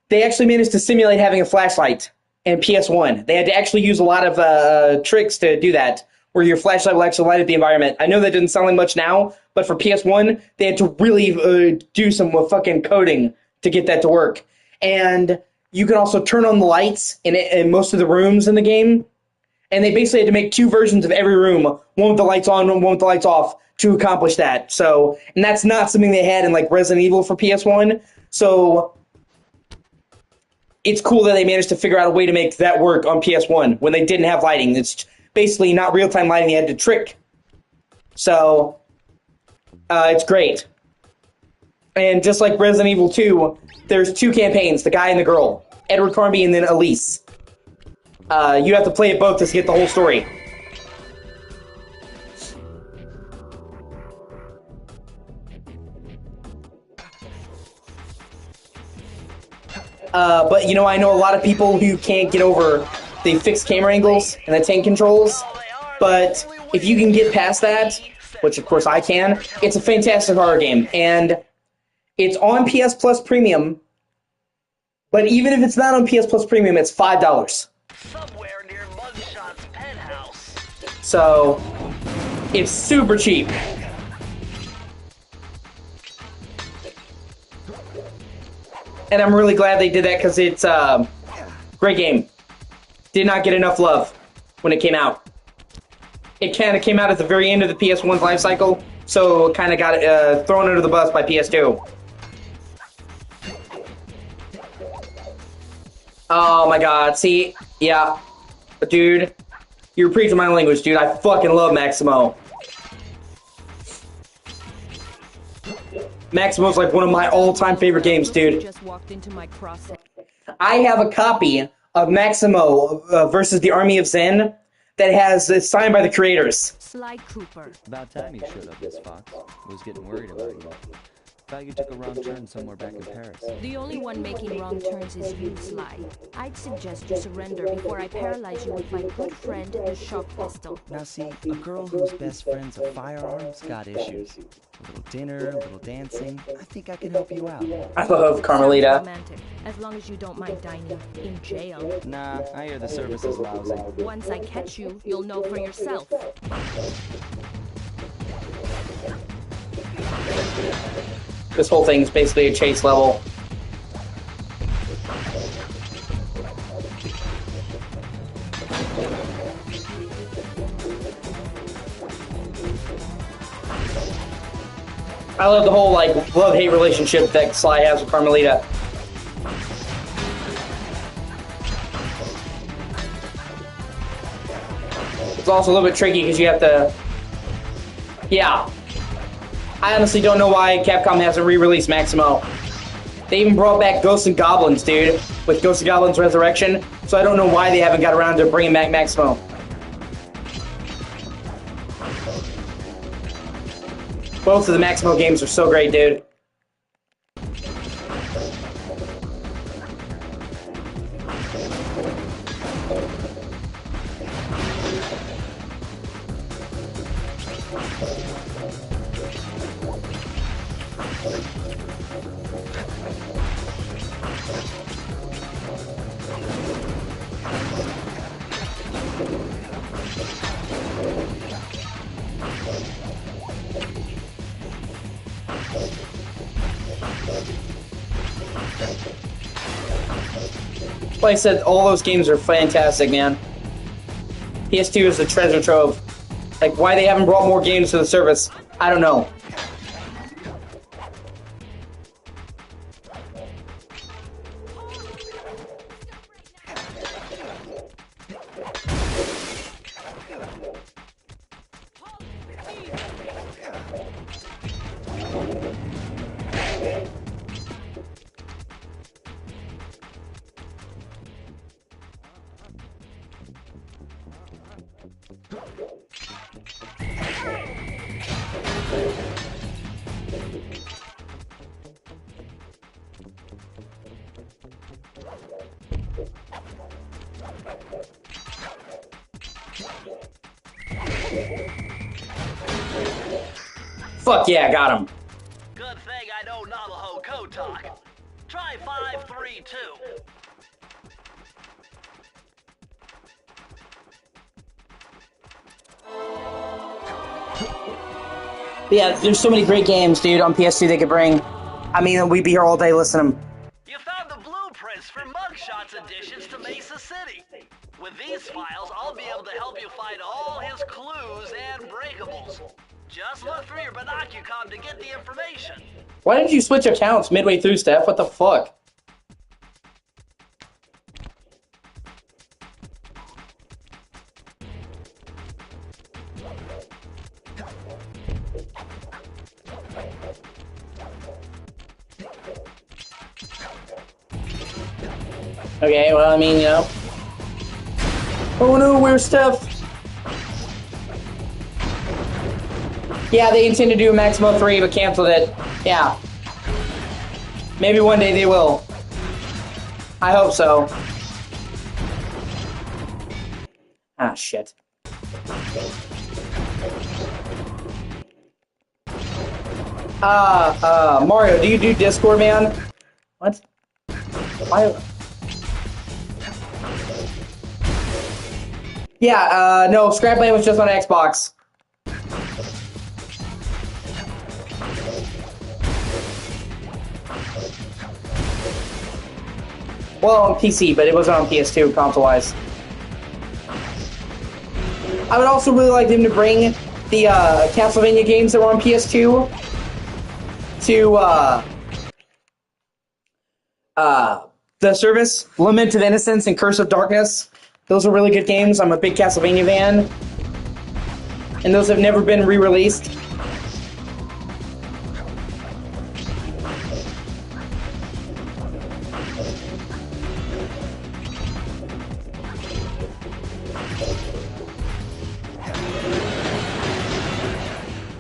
They actually managed to simulate having a flashlight in PS1. They had to actually use a lot of tricks to do that, where your flashlight will actually light up the environment. I know that didn't sound like much now, but for PS1, they had to really do some fucking coding to get that to work. And you can also turn on the lights in most of the rooms in the game. And they basically had to make 2 versions of every room, one with the lights on, one with the lights off, to accomplish that. So, and that's not something they had in like Resident Evil for PS1. So it's cool that they managed to figure out a way to make that work on PS1 when they didn't have lighting. It's basically not real-time lighting, they had to trick. So, it's great. And just like Resident Evil 2, there's 2 campaigns, the guy and the girl. Edward Carnby and then Elise. You have to play it both to get the whole story. But you know, I know a lot of people who can't get over the fixed camera angles and the tank controls. But if you can get past that, which of course I can, it's a fantastic horror game. And it's on PS Plus Premium. But even if it's not on PS Plus Premium, it's $5. Somewhere near Mugshot's penthouse. So it's super cheap. And I'm really glad they did that because it's a great game. Did not get enough love when it came out. It kind of came out at the very end of the PS1's life cycle, so it kind of got thrown under the bus by PS2. Oh my god, see? Yeah. Dude, you're preaching my language, dude. I fucking love Maximo. Maximo's like one of my all-time favorite games, dude. Just walked into my cross. I have a copy of Maximo versus the Army of Zen that it's signed by the creators. Sly Cooper. About time you showed up, Miss Fox. Was getting worried about you. Thought you took a wrong turn somewhere back in Paris. The only one making wrong turns is you, Sly. I'd suggest you surrender before I paralyze you with my good friend, the shock pistol. Now see, a girl whose best friend's a firearm's got issues. A little dinner, a little dancing. I think I can help you out. I love Carmelita. Romantic, as long as you don't mind dining in jail. Nah, I hear the service is lousy. Once I catch you, you'll know for yourself. This whole thing is basically a chase level. I love the whole, like, love-hate relationship that Sly has with Carmelita. It's also a little bit tricky because you have to... Yeah. I honestly don't know why Capcom hasn't re-released Maximo. They even brought back Ghosts and Goblins, dude, with Ghosts and Goblins Resurrection, so I don't know why they haven't got around to bringing back Maximo. Both of the Maximo games are so great, dude. Like I said, all those games are fantastic, man. PS2 is a treasure trove. Like, why they haven't brought more games to the service, I don't know. Fuck yeah, I got him. Good thing I know Navajo code talk. Try 532. Yeah, there's so many great games, dude, on PS2 they could bring. I mean, we'd be here all day listening to them. You found the blueprints for Mugshot's additions to Mesa City. With these files, I'll be able to help you find all his clues and breakables. Just look through your binocucom to get the information. Why did you switch accounts midway through, Steph? What the fuck? Okay, well, I mean, you know. Oh no, where's Steph? Yeah, they intend to do a Maximo 3, but canceled it. Yeah. Maybe one day they will. I hope so. Ah, shit. Mario, do you do Discord, man? What? Why? Yeah, no, Scrapland was just on Xbox. Well, on PC, but it wasn't on PS2 console-wise. I would also really like them to bring the Castlevania games that were on PS2 to the service. Lament of Innocence and Curse of Darkness. Those are really good games. I'm a big Castlevania fan. And those have never been re-released.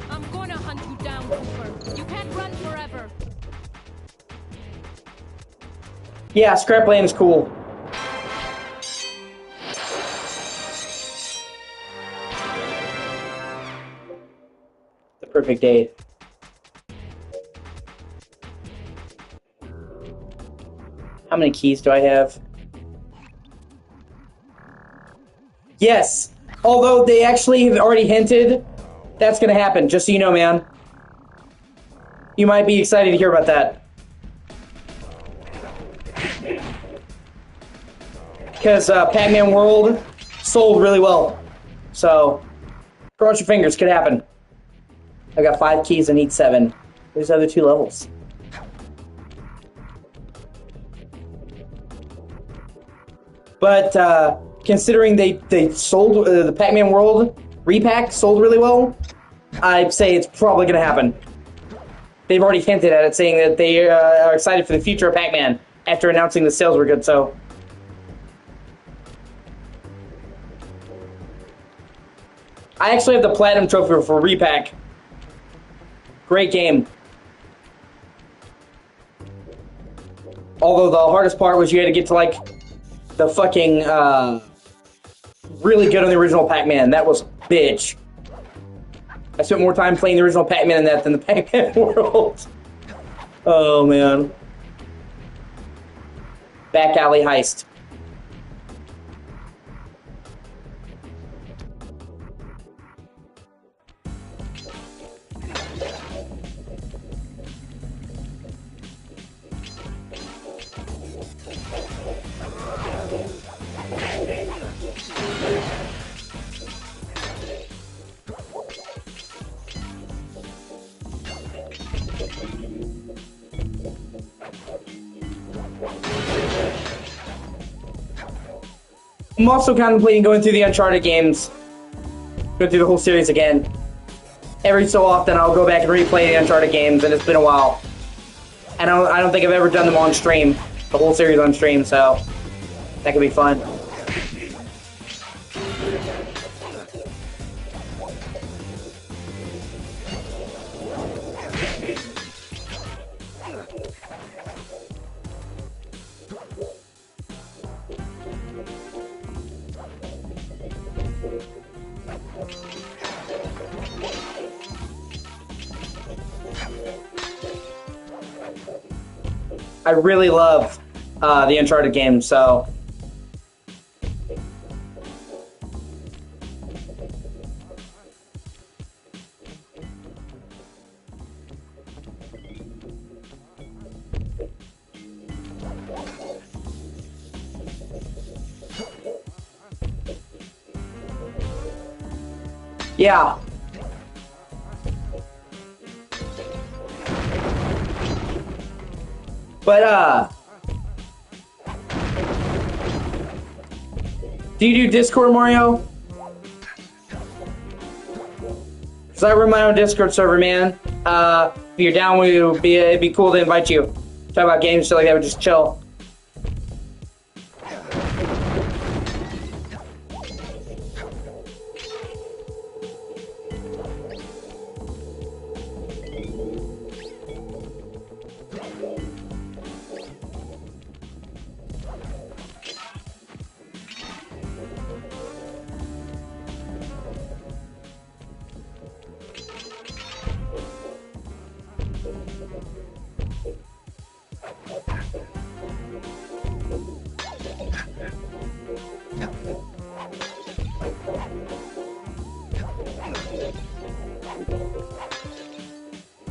I'm gonna hunt you down, Cooper. You can't run forever. Yeah, Scrapland is cool. The perfect day. How many keys do I have? Yes. Although they actually have already hinted that's going to happen, just so you know, man. You might be excited to hear about that. Because Pac-Man World sold really well. So, cross your fingers, could happen. I got 5 keys, I need 7. There's the other 2 levels. But considering they sold the Pac-Man World repack sold really well, I'd say it's probably going to happen. They've already hinted at it, saying that they are excited for the future of Pac-Man after announcing the sales were good. So, I actually have the Platinum Trophy for repack. Great game. Although the hardest part was you had to get to like the fucking really good on the original Pac-Man. That was a bitch. I spent more time playing the original Pac-Man in that than the Pac-Man World. Oh man. Back alley heist. I'm also contemplating going through the Uncharted games. Go through the whole series again. Every so often I'll go back and replay the Uncharted games, and it's been a while. And I don't think I've ever done them on stream. The whole series on stream, so that could be fun. I really love the Uncharted games, so yeah. But do you do Discord, Mario? Cause I run my own Discord server, man. If you're down, it'd be cool to invite you. Talk about games, shit like that, but just chill.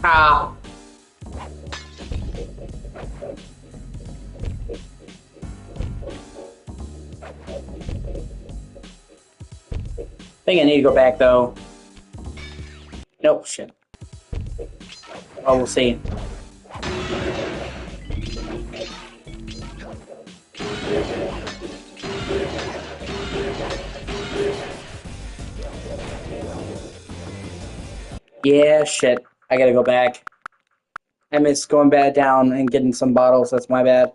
Ah. I think I need to go back though. Nope, shit. Oh, we'll see. Yeah, shit. I gotta go back. I missed going back down and getting some bottles. That's my bad.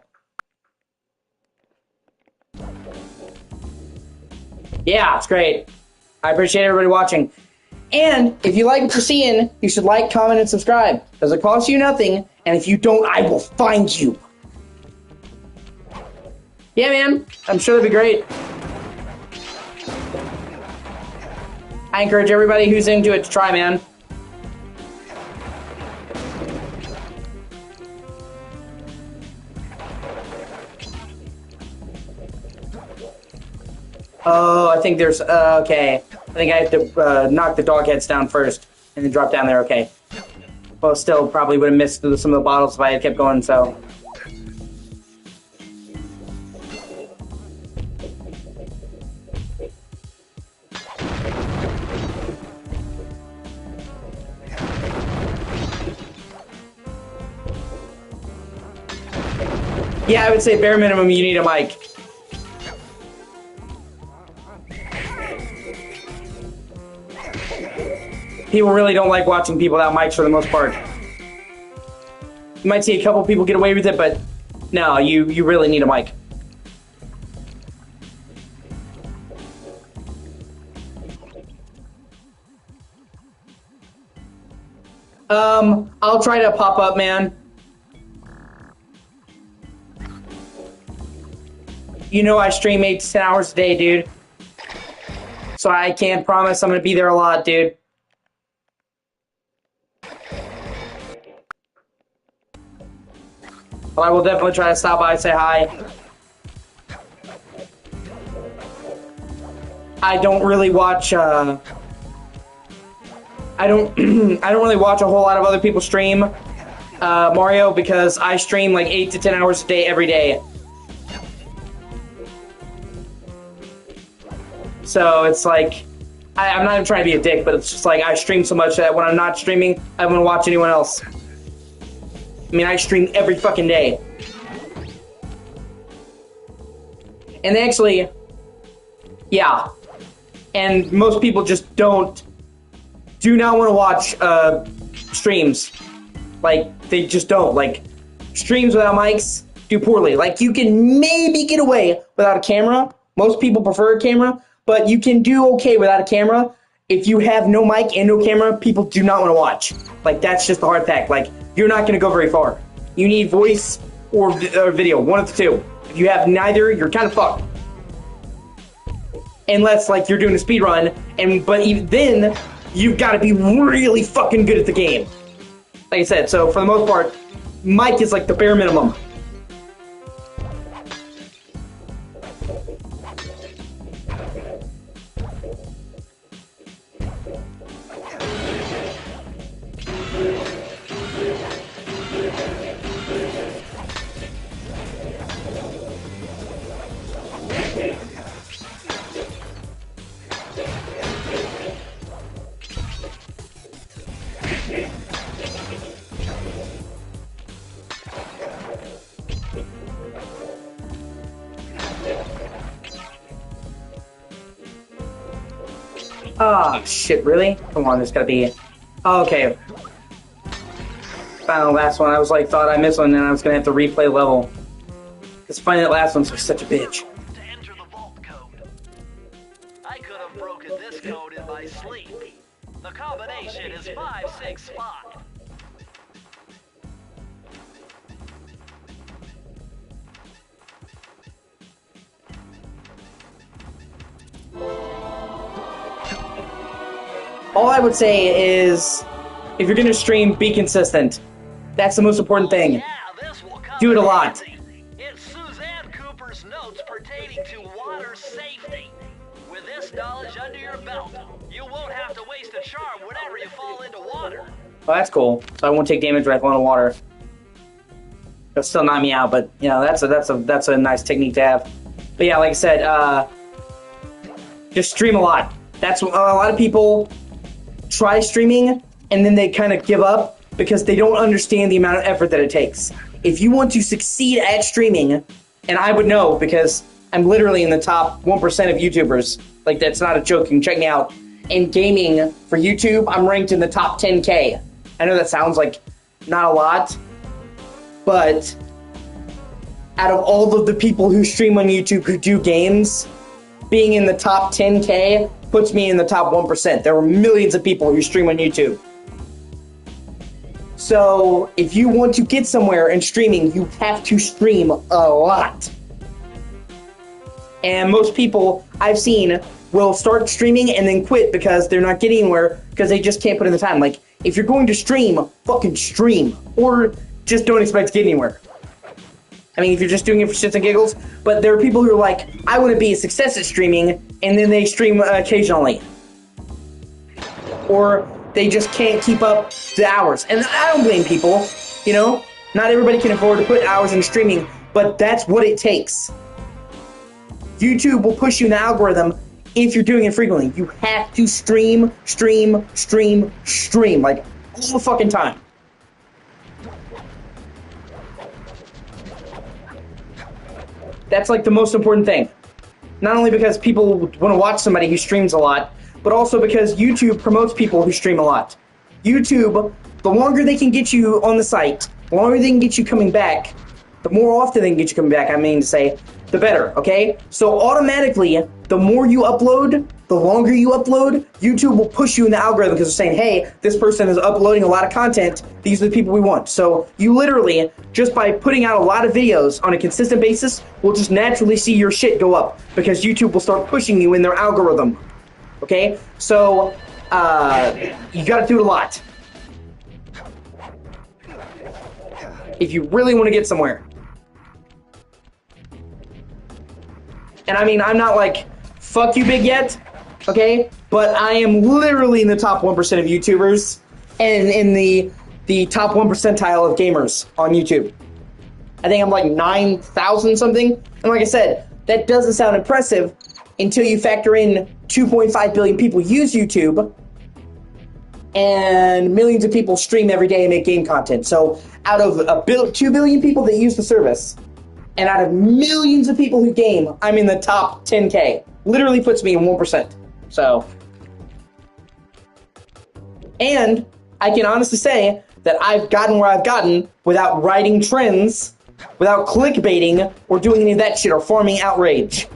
Yeah, it's great. I appreciate everybody watching. And if you like what you're seeing, you should like, comment, and subscribe. Does it cost you nothing? And if you don't, I will find you. Yeah, man. I'm sure that'd be great. I encourage everybody who's into it to try, man. Oh, I think there's, okay. I think I have to knock the dog heads down first and then drop down there, okay. Well, still probably would have missed some of the bottles if I had kept going, so. Yeah, I would say bare minimum you need a mic. People really don't like watching people without mics for the most part. You might see a couple people get away with it, but no, you really need a mic. I'll try to pop up, man. You know I stream 8 to 10 hours a day, dude. So I can't promise I'm gonna be there a lot, dude. But I will definitely try to stop by and say hi. I don't really watch, I don't really watch a whole lot of other people stream Mario because I stream like 8 to 10 hours a day every day. So it's like, I'm not even trying to be a dick, but it's just like I stream so much that when I'm not streaming, I don't want to watch anyone else. I mean, I stream every fucking day. And actually, yeah. And most people just do not want to watch streams. Like, they just don't. Like, streams without mics do poorly. Like, you can maybe get away without a camera. Most people prefer a camera, but you can do okay without a camera. If you have no mic and no camera, people do not want to watch. Like, that's just the hard fact. Like, you're not going to go very far. You need voice or video, one of the two. If you have neither, you're kind of fucked. Unless, like, you're doing a speed run, but even then, you've got to be really fucking good at the game. Like I said, so for the most part, mic is like the bare minimum. Ah, oh, shit, really? Come on, there's gotta be... Oh, okay. Final last one. I was like, thought I missed one, and I was gonna have to replay level. Because finding that last one's such a bitch. To enter the vault code. I could have broken this code in my sleep. The combination is 565. All I would say is, if you're gonna stream, be consistent. That's the most important thing. Yeah, this will come Do it a lot. It's Suzanne Cooper's notes pertaining to water safety. With this knowledge under your belt, you won't have to waste a sharp whenever you fall into water. Well, that's cool. So I won't take damage when I fall into water. It'll still knock me out, but you know that's a nice technique to have. But yeah, like I said, just stream a lot. That's a lot of people try streaming and then they kind of give up because they don't understand the amount of effort that it takes. If you want to succeed at streaming, and I would know because I'm literally in the top 1% of YouTubers. Like, that's not a joke. You can check me out. In gaming for YouTube, I'm ranked in the top 10K. I know that sounds like not a lot, but out of all of the people who stream on YouTube who do games, being in the top 10K puts me in the top 1%. There are millions of people who stream on YouTube. So, if you want to get somewhere in streaming, you have to stream a lot. And most people I've seen will start streaming and then quit because they're not getting anywhere because they just can't put in the time. Like, if you're going to stream, fucking stream. Or just don't expect to get anywhere. I mean, if you're just doing it for shits and giggles. But there are people who are like, I want to be a success at streaming, and then they stream occasionally. Or they just can't keep up the hours. And I don't blame people, you know? Not everybody can afford to put hours in streaming, but that's what it takes. YouTube will push you in the algorithm if you're doing it frequently. You have to stream, like, all the fucking time. That's like the most important thing. Not only because people want to watch somebody who streams a lot, but also because YouTube promotes people who stream a lot. YouTube, the longer they can get you on the site, the longer they can get you coming back, the more often they can get you coming back, I mean to say, the better, okay? So automatically, the more you upload, the longer you upload, YouTube will push you in the algorithm because they're saying, hey, this person is uploading a lot of content, these are the people we want. So you literally, just by putting out a lot of videos on a consistent basis, will just naturally see your shit go up because YouTube will start pushing you in their algorithm, okay? So, you gotta do it a lot. If you really want to get somewhere. And I mean, I'm not like, fuck you big yet, okay? But I am literally in the top 1% of YouTubers and in the top 1 percentile of gamers on YouTube. I think I'm like 9,000 something. And like I said, that doesn't sound impressive until you factor in 2.5 billion people use YouTube and millions of people stream every day and make game content. So out of 2 billion people that use the service, and out of millions of people who game, I'm in the top 10K. Literally puts me in 1%. So. And I can honestly say that I've gotten where I've gotten without writing trends, without clickbaiting, or doing any of that shit, or farming outrage.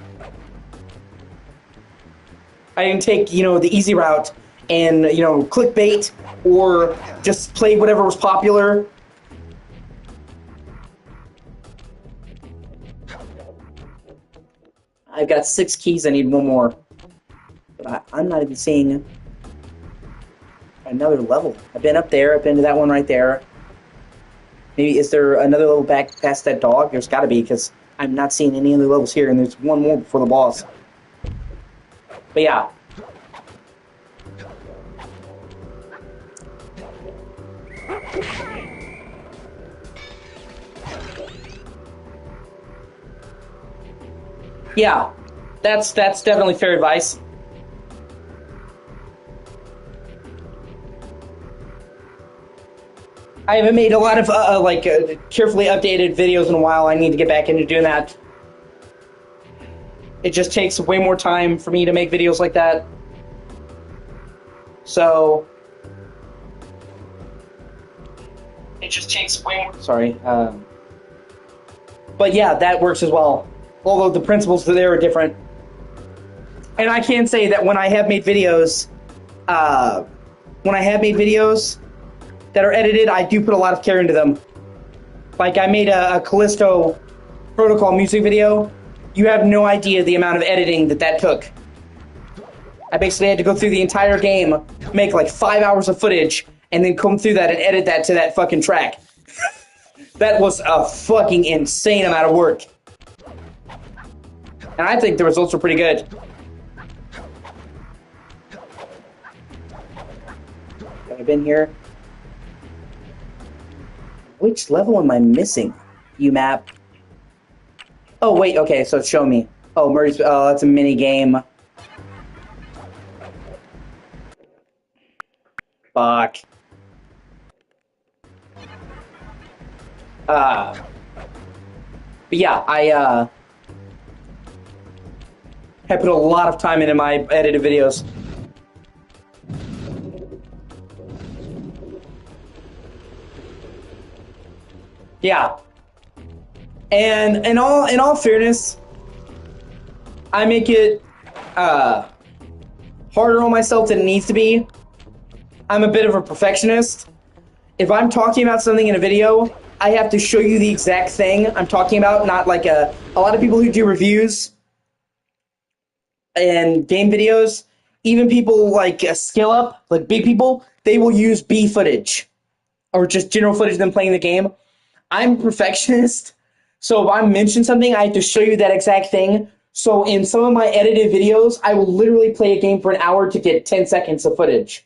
I didn't take, you know, the easy route and, you know, clickbait, or just play whatever was popular. I've got 6 keys, I need 1 more. But I'm not even seeing another level. I've been up there, I've been to that one right there. Maybe, is there another level back past that dog? There's gotta be, because I'm not seeing any other levels here, and there's 1 more before the boss. But yeah. Yeah, that's definitely fair advice. I haven't made a lot of carefully updated videos in a while. I need to get back into doing that. It just takes way more time for me to make videos like that. So it just takes way more. Sorry. But yeah, that works as well. Although the principles there are different. And I can say that when I have made videos, that are edited, I do put a lot of care into them. Like, I made a Callisto Protocol music video. You have no idea the amount of editing that took. I basically had to go through the entire game, make like 5 hours of footage, and then come through that and edit that to that fucking track. That was a fucking insane amount of work. And I think the results were pretty good. I've been here. Which level am I missing? You map. Oh wait, okay, so it's showing me. Oh, Murray's. Oh, that's a mini game. Fuck. But yeah, I put a lot of time into my edited videos. Yeah. And in all fairness, I make it harder on myself than it needs to be. I'm a bit of a perfectionist. If I'm talking about something in a video, I have to show you the exact thing I'm talking about, not like a lot of people who do reviews and game videos, even people like Skill Up, like big people, they will use B footage or just general footage of them playing the game. I'm a perfectionist, so if I mention something, I have to show you that exact thing. So in some of my edited videos, I will literally play a game for an hour to get 10 seconds of footage.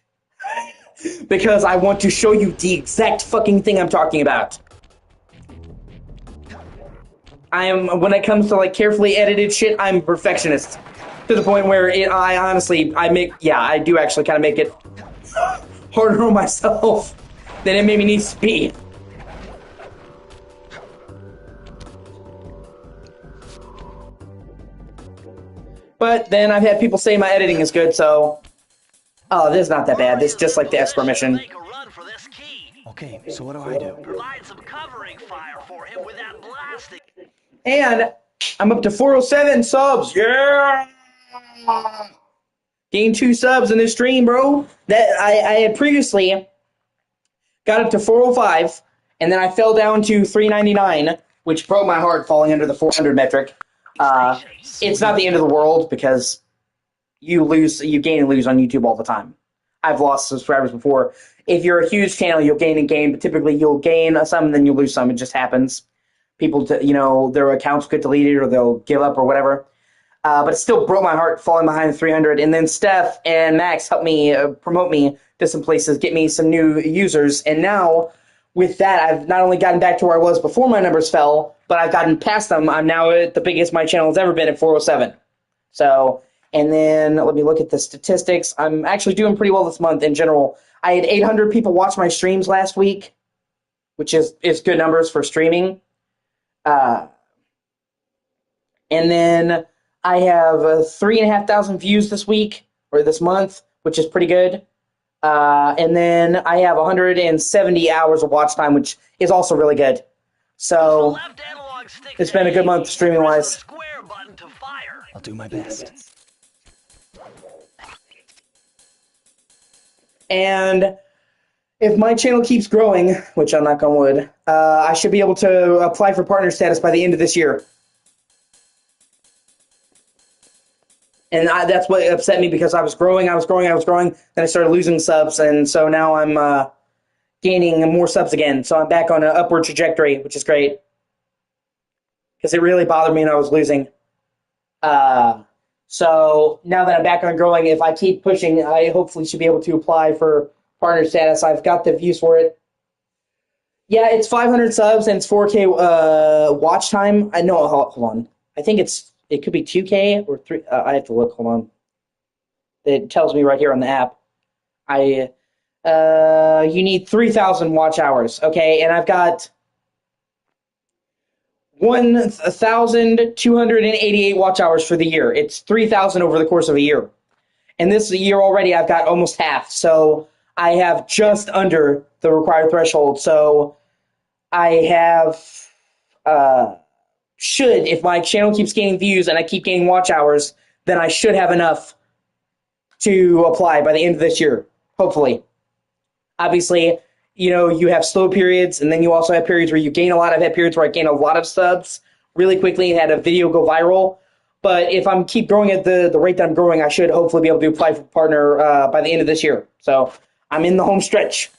Because I want to show you the exact fucking thing I'm talking about. When it comes to like carefully edited shit, I'm a perfectionist. To the point where I do actually kind of make it harder on myself than it maybe needs to be. But then I've had people say my editing is good, so... Oh, this is not that bad. This is just like the escort mission. Okay, so what do I do? Provide some covering fire for him with that blasting. And I'm up to 407 subs. Yeah! Gained 2 subs in this stream, bro. That I had previously got up to 405, and then I fell down to 399, which broke my heart falling under the 400 metric. It's not the end of the world because you gain and lose on YouTube all the time. I've lost subscribers before. If you're a huge channel, you'll gain and gain, but typically you'll gain some and then you lose some. It just happens. People, their accounts get deleted or they'll give up or whatever. But it still broke my heart falling behind the 300. And then Steph and Max helped me promote me to some places, get me some new users. And now, with that, I've not only gotten back to where I was before my numbers fell, but I've gotten past them. I'm now at the biggest my channel has ever been at 407. So... And then let me look at the statistics. I'm actually doing pretty well this month in general. I had 800 people watch my streams last week, which is good numbers for streaming. And then I have 3,500 views this week or this month, which is pretty good. And then I have 170 hours of watch time, which is also really good. So it's been a good month streaming wise. I'll do my best. And if my channel keeps growing, which I'm knock on wood, I should be able to apply for partner status by the end of this year. And that's what upset me because I was growing, then I started losing subs, and so now I'm gaining more subs again. So I'm back on an upward trajectory, which is great. Because it really bothered me when I was losing. So now that I'm back on growing, if I keep pushing, I hopefully should be able to apply for partner status. I've got the views for it. Yeah, it's 500 subs and it's 4K watch time. I know. Hold on. I think it could be 2K or 3. I have to look. Hold on. It tells me right here on the app. You need 3,000 watch hours. Okay, and I've got 1,288 watch hours for the year. It's 3,000 over the course of a year. And this year already, I've got almost half. So I have just under the required threshold. So I have, if my channel keeps gaining views and I keep gaining watch hours, then I should have enough to apply by the end of this year, hopefully. Obviously, you have slow periods, and then you also have periods where you gain a lot. I've had periods where I gain a lot of subs really quickly and had a video go viral. But if I'm keep growing at the rate that I'm growing, I should hopefully be able to apply for partner by the end of this year. So I'm in the home stretch.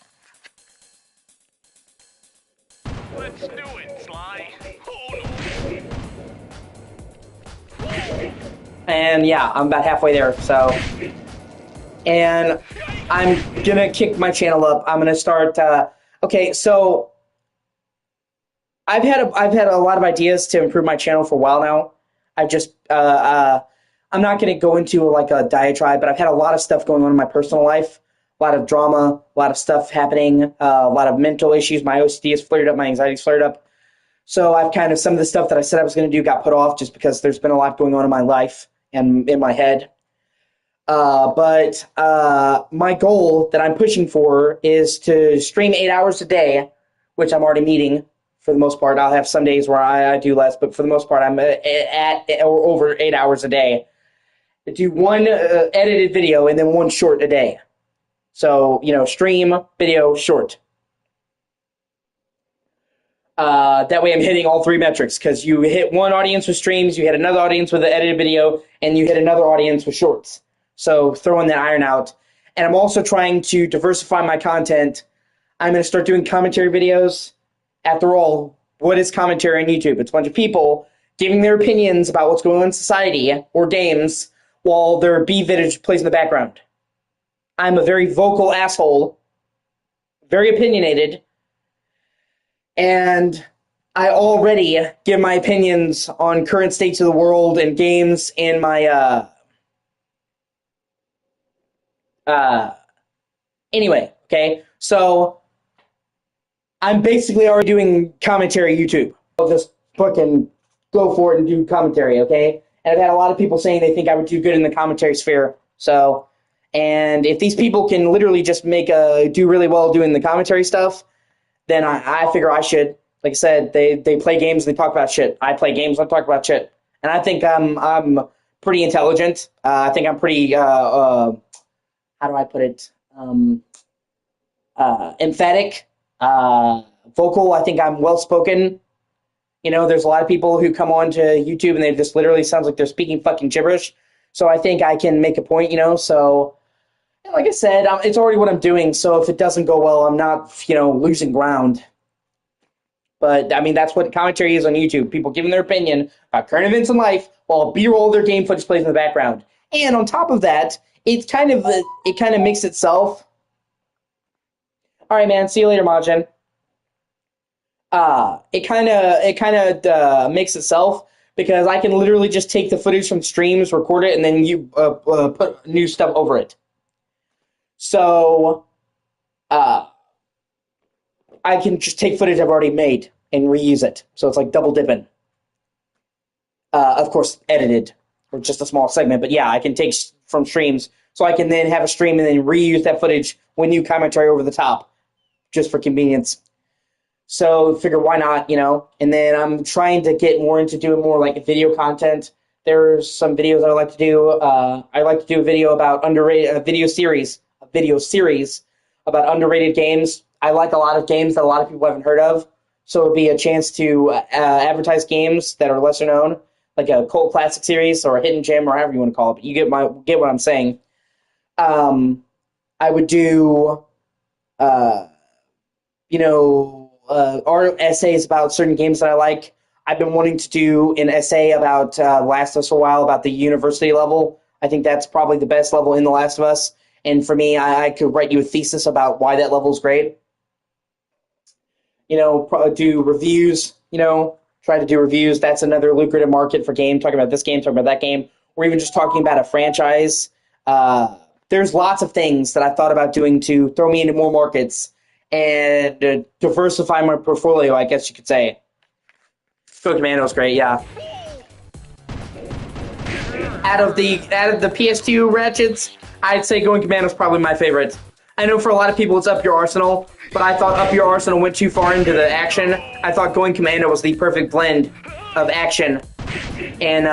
Let's do it, Sly. And yeah, I'm about halfway there. So, and I'm gonna kick my channel up. I'm gonna start. Okay, so I've had a lot of ideas to improve my channel for a while now. I just I'm not gonna go into like a diatribe, but I've had a lot of stuff going on in my personal life. A lot of drama, a lot of stuff happening, a lot of mental issues. My OCD has flared up, my anxiety's flared up. So I've kind of some of the stuff that I said I was going to do got put off just because there's been a lot going on in my life and in my head. But my goal that I'm pushing for is to stream 8 hours a day, which I'm already meeting for the most part. I'll have some days where I do less, but for the most part, I'm at or over 8 hours a day. Do one edited video and then one short a day. So, stream, video, short. That way I'm hitting all three metrics because you hit one audience with streams, you hit another audience with an edited video, and you hit another audience with shorts. So throwing that iron out. And I'm also trying to diversify my content. I'm going to start doing commentary videos. After all, what is commentary on YouTube? It's a bunch of people giving their opinions about what's going on in society or games while their B footage plays in the background. I'm a very vocal asshole, very opinionated, and I already give my opinions on current states of the world and games in my, anyway, okay? So, I'm basically already doing commentary YouTube. I'll just fucking go for it and do commentary, okay? And I've had a lot of people saying they think I would do good in the commentary sphere, so... And if these people can literally just do really well doing the commentary stuff, then I figure I should. Like I said, they play games and they talk about shit. I play games and I talk about shit. And I think I'm pretty intelligent. I think I'm pretty how do I put it? Emphatic, vocal. I think I'm well spoken. There's a lot of people who come on to YouTube and they just literally sounds like they're speaking fucking gibberish. So I think I can make a point. So. Like I said, it's already what I'm doing, so if it doesn't go well, I'm not, losing ground. But, I mean, that's what commentary is on YouTube. People giving their opinion about current events in life while B-roll of their game footage plays in the background. And on top of that, it kind of makes itself... All right, man, see you later, Majin. It kind of makes itself because I can literally just take the footage from streams, record it, and then you put new stuff over it. So, I can just take footage I've already made and reuse it. So it's like double dipping. Of course, edited, or just a small segment. But yeah, I can take from streams. So I can then have a stream and then reuse that footage with new commentary over the top, just for convenience. So figure why not, And then I'm trying to get more into doing more like video content. There's some videos I like to do. I like to do a video about underrated video series about underrated games. I like a lot of games that a lot of people haven't heard of, so it would be a chance to advertise games that are lesser known, like a cult classic series or a hidden gem or however you want to call it. But you get what I'm saying. I would do, art essays about certain games that I like. I've been wanting to do an essay about Last of Us for a while, about the university level. I think that's probably the best level in The Last of Us. And for me, I could write you a thesis about why that level is great. Do reviews, try to do reviews. That's another lucrative market for game, talking about this game, talking about that game, or even just talking about a franchise. There's lots of things that I thought about doing to throw me into more markets and diversify my portfolio, I guess you could say. Go Commando's great, yeah. Out of the PS2 ratchets, I'd say Going Commando's probably my favorite. I know for a lot of people it's Up Your Arsenal, but I thought Up Your Arsenal went too far into the action. I thought Going Commando was the perfect blend of action and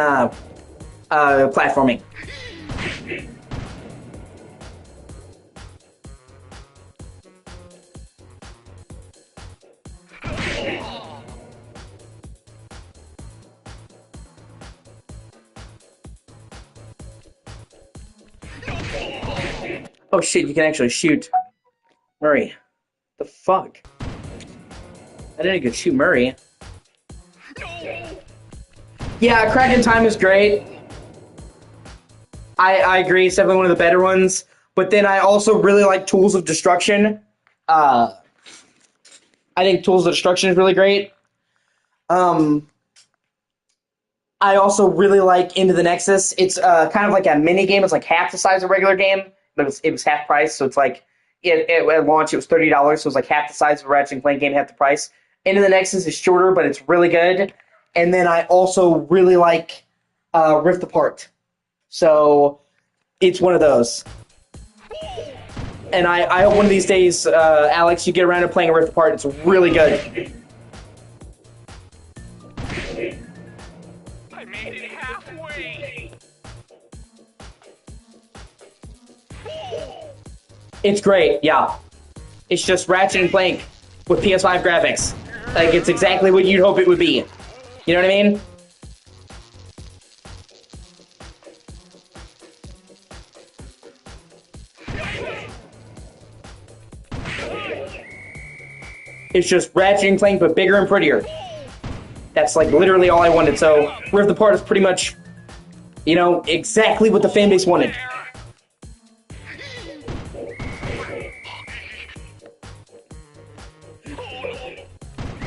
platforming. Oh shit, you can actually shoot Murray. The fuck? I didn't get to shoot Murray. Yeah, Crack in Time is great. I agree, it's definitely one of the better ones. But But then I also really like Tools of Destruction. I think Tools of Destruction is really great. I also really like Into the Nexus. It's kind of like a mini game. It's like half the size of a regular game, but it was half price. So it's like at launch it was $30, so it was like half the size of a Ratchet and Clank game, half the price. Into the Nexus is shorter, but it's really good. And then I also really like Rift Apart. So it's one of those. And I hope one of these days, Alex, you get around to playing a Rift Apart. It's really good. I made it halfway. It's great, yeah. It's just Ratchet and Clank with PS5 graphics. Like, it's exactly what you'd hope it would be. You know what I mean? It's just Ratchet and Clank, but bigger and prettier. That's, like, literally all I wanted. So, Rift Apart is pretty much, you know, exactly what the fanbase wanted.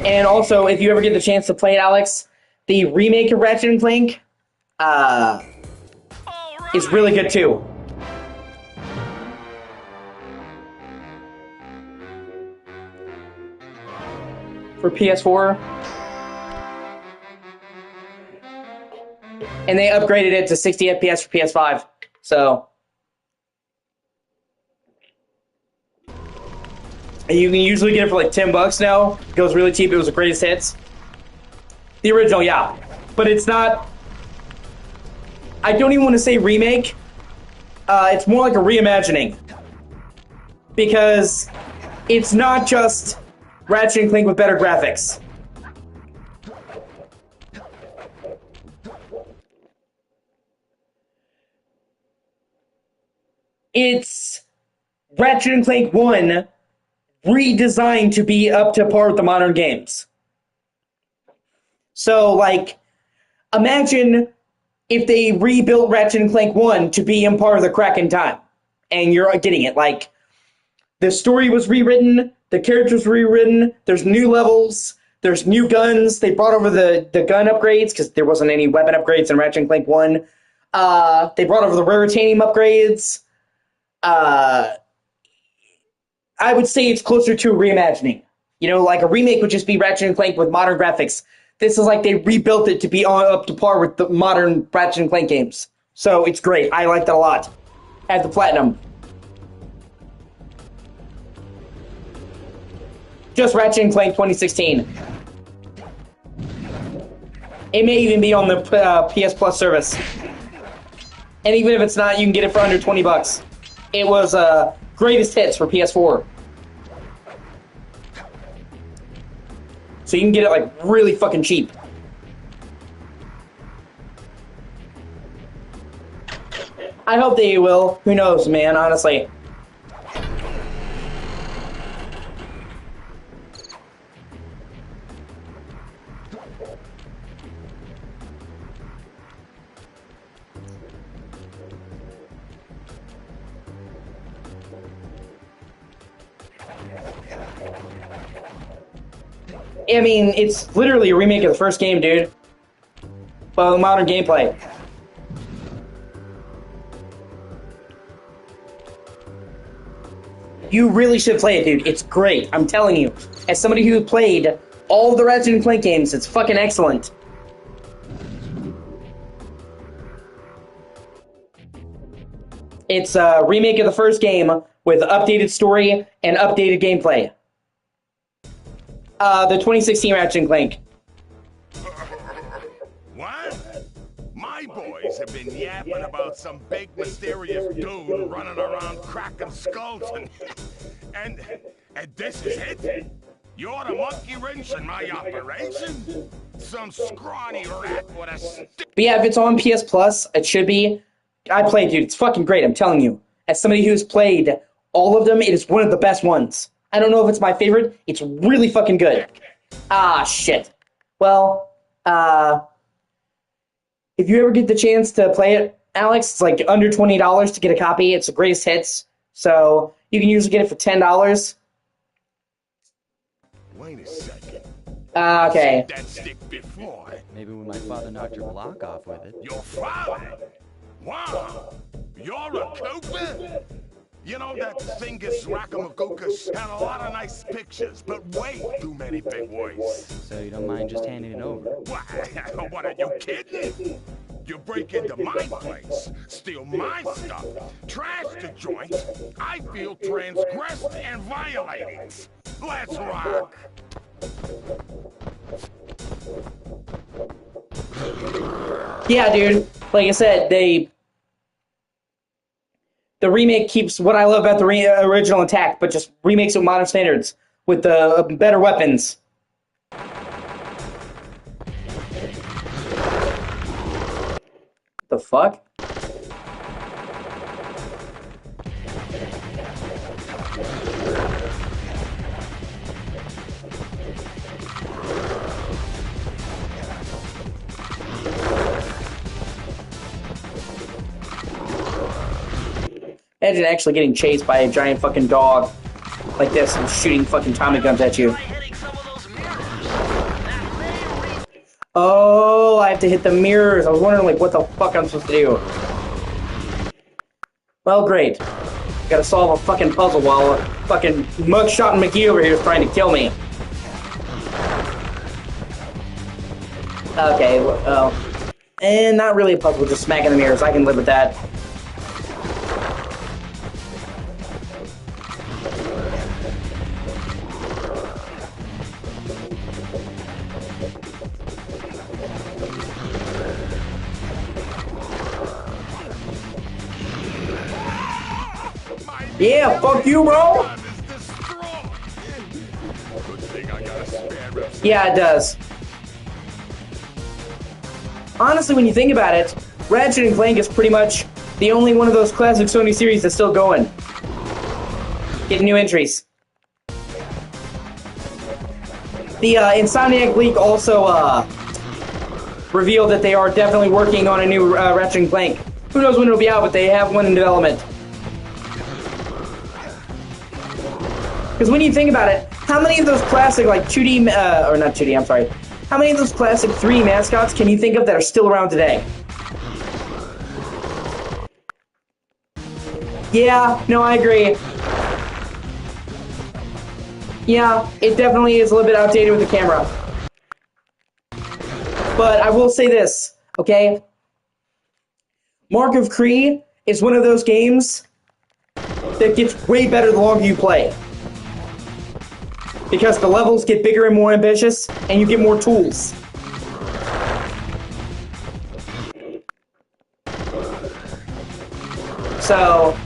And also, if you ever get the chance to play it, Alex, the remake of Ratchet and Clank is really good too. For PS4. And they upgraded it to 60 FPS for PS5. So and you can usually get it for like $10 now. It goes really cheap. It was the greatest hits. The original, yeah. But it's not... I don't even want to say remake. It's more like a reimagining. Because it's not just Ratchet and Clank with better graphics. It's Ratchet and Clank 1 redesigned to be up to par with the modern games. So, like, imagine if they rebuilt Ratchet and Clank 1 to be in par with the crack in time. And you're getting it. Like, the story was rewritten, the characters were rewritten, there's new levels, there's new guns. They brought over the gun upgrades, because there wasn't any weapon upgrades in Ratchet and Clank 1. They brought over the raritanium upgrades. I would say it's closer to a reimagining. You know, like a remake would just be Ratchet and Clank with modern graphics. This is like they rebuilt it to be up to par with the modern Ratchet and Clank games. So it's great. I like that a lot. At the Platinum. Just Ratchet and Clank 2016. It may even be on the PS Plus service. And even if it's not, you can get it for under $20. It was greatest hits for PS4. So you can get it like really fucking cheap. I hope they will. Who knows, man, honestly. I mean, it's literally a remake of the first game, dude. Well, modern gameplay. You really should play it, dude. It's great. I'm telling you. As somebody who played all of the Ratchet and Clank games, it's fucking excellent. It's a remake of the first game with updated story and updated gameplay. The 2016 Ratchet and Clank. What? My boys have been yapping about some big mysterious dude running around cracking skulls and this is it? You're the monkey wrench in my operation? Some scrawny rat with a stick. But yeah, if it's on PS Plus, it should be. I played, dude. It's fucking great, I'm telling you. As somebody who's played all of them, it is one of the best ones. I don't know if it's my favorite. It's really fucking good. Ah, shit. Well, if you ever get the chance to play it, Alex, it's like under $20 to get a copy. It's the greatest hits. So you can usually get it for $10. Wait a second. Okay. That stick before. Maybe when my father knocked your block off with it. Your father? Wow. You're a Cooper? You know, that Thingus Rackamagookus had a lot of nice pictures, but way too many big words. So you don't mind just handing it over? What, are you kidding? You break into my place, steal my stuff, trash the joint. I feel transgressed and violated. Let's rock. Yeah, dude. Like I said, the remake keeps what I love about the original intact, but just remakes it with modern standards with the better weapons. The fuck? Imagine actually getting chased by a giant fucking dog like this and shooting fucking Tommy guns at you. Try hitting some of those mirrors. That may Oh, I have to hit the mirrors. I was wondering, like, what the fuck I'm supposed to do. Well, great. Gotta solve a fucking puzzle while a fucking mugshot and McGee over here is trying to kill me. Okay, well, and not really a puzzle, just smacking the mirrors. I can live with that. Yeah, fuck you, bro. Yeah, it does. Honestly, when you think about it, Ratchet and Clank is pretty much the only one of those classic Sony series that's still going. Getting new entries. The Insomniac leak also revealed that they are definitely working on a new Ratchet and Clank. Who knows when it'll be out, but they have one in development. Because when you think about it, how many of those classic, like 2D, or not 2D, I'm sorry. How many of those classic 3D mascots can you think of that are still around today? Yeah, no, I agree. Yeah, it definitely is a little bit outdated with the camera. But I will say this, okay? Mark of Cree is one of those games that gets way better the longer you play. Because the levels get bigger and more ambitious, and you get more tools. So,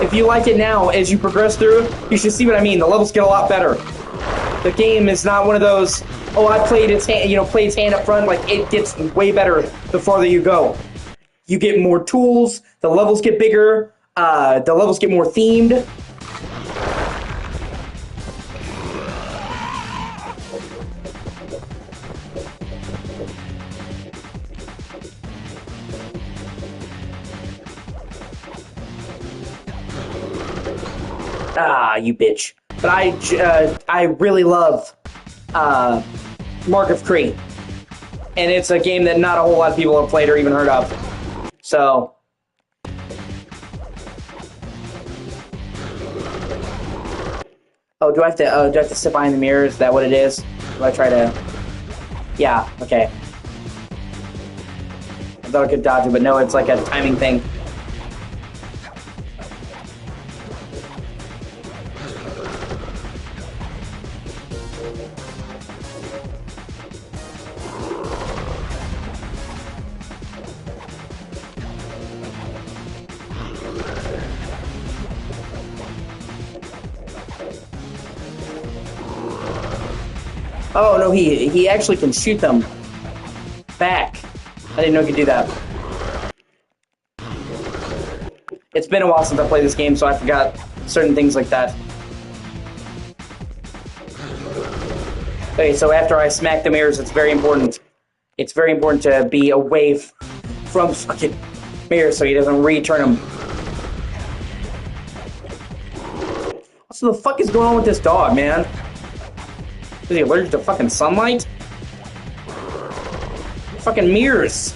if you like it now, as you progress through, you should see what I mean. The levels get a lot better. The game is not one of those, oh, I played its hand, play its hand up front. Like, it gets way better the farther you go. You get more tools, the levels get bigger, the levels get more themed. Ah, you bitch. But I really love Mark of Cree. And it's a game that not a whole lot of people have played or even heard of. So, oh, do I have to sit behind the mirror? Is that what it is? Do I try to? Yeah, okay. I thought I could dodge it, but no, it's like a timing thing. Oh, no, he actually can shoot them back. I didn't know he could do that. It's been a while since I played this game, so I forgot certain things like that. Okay, so after I smack the mirrors, it's very important. It's very important to be away from fucking mirrors so he doesn't return them. What the fuck is going on with this dog, man? Is he allergic to fucking sunlight? Fucking mirrors.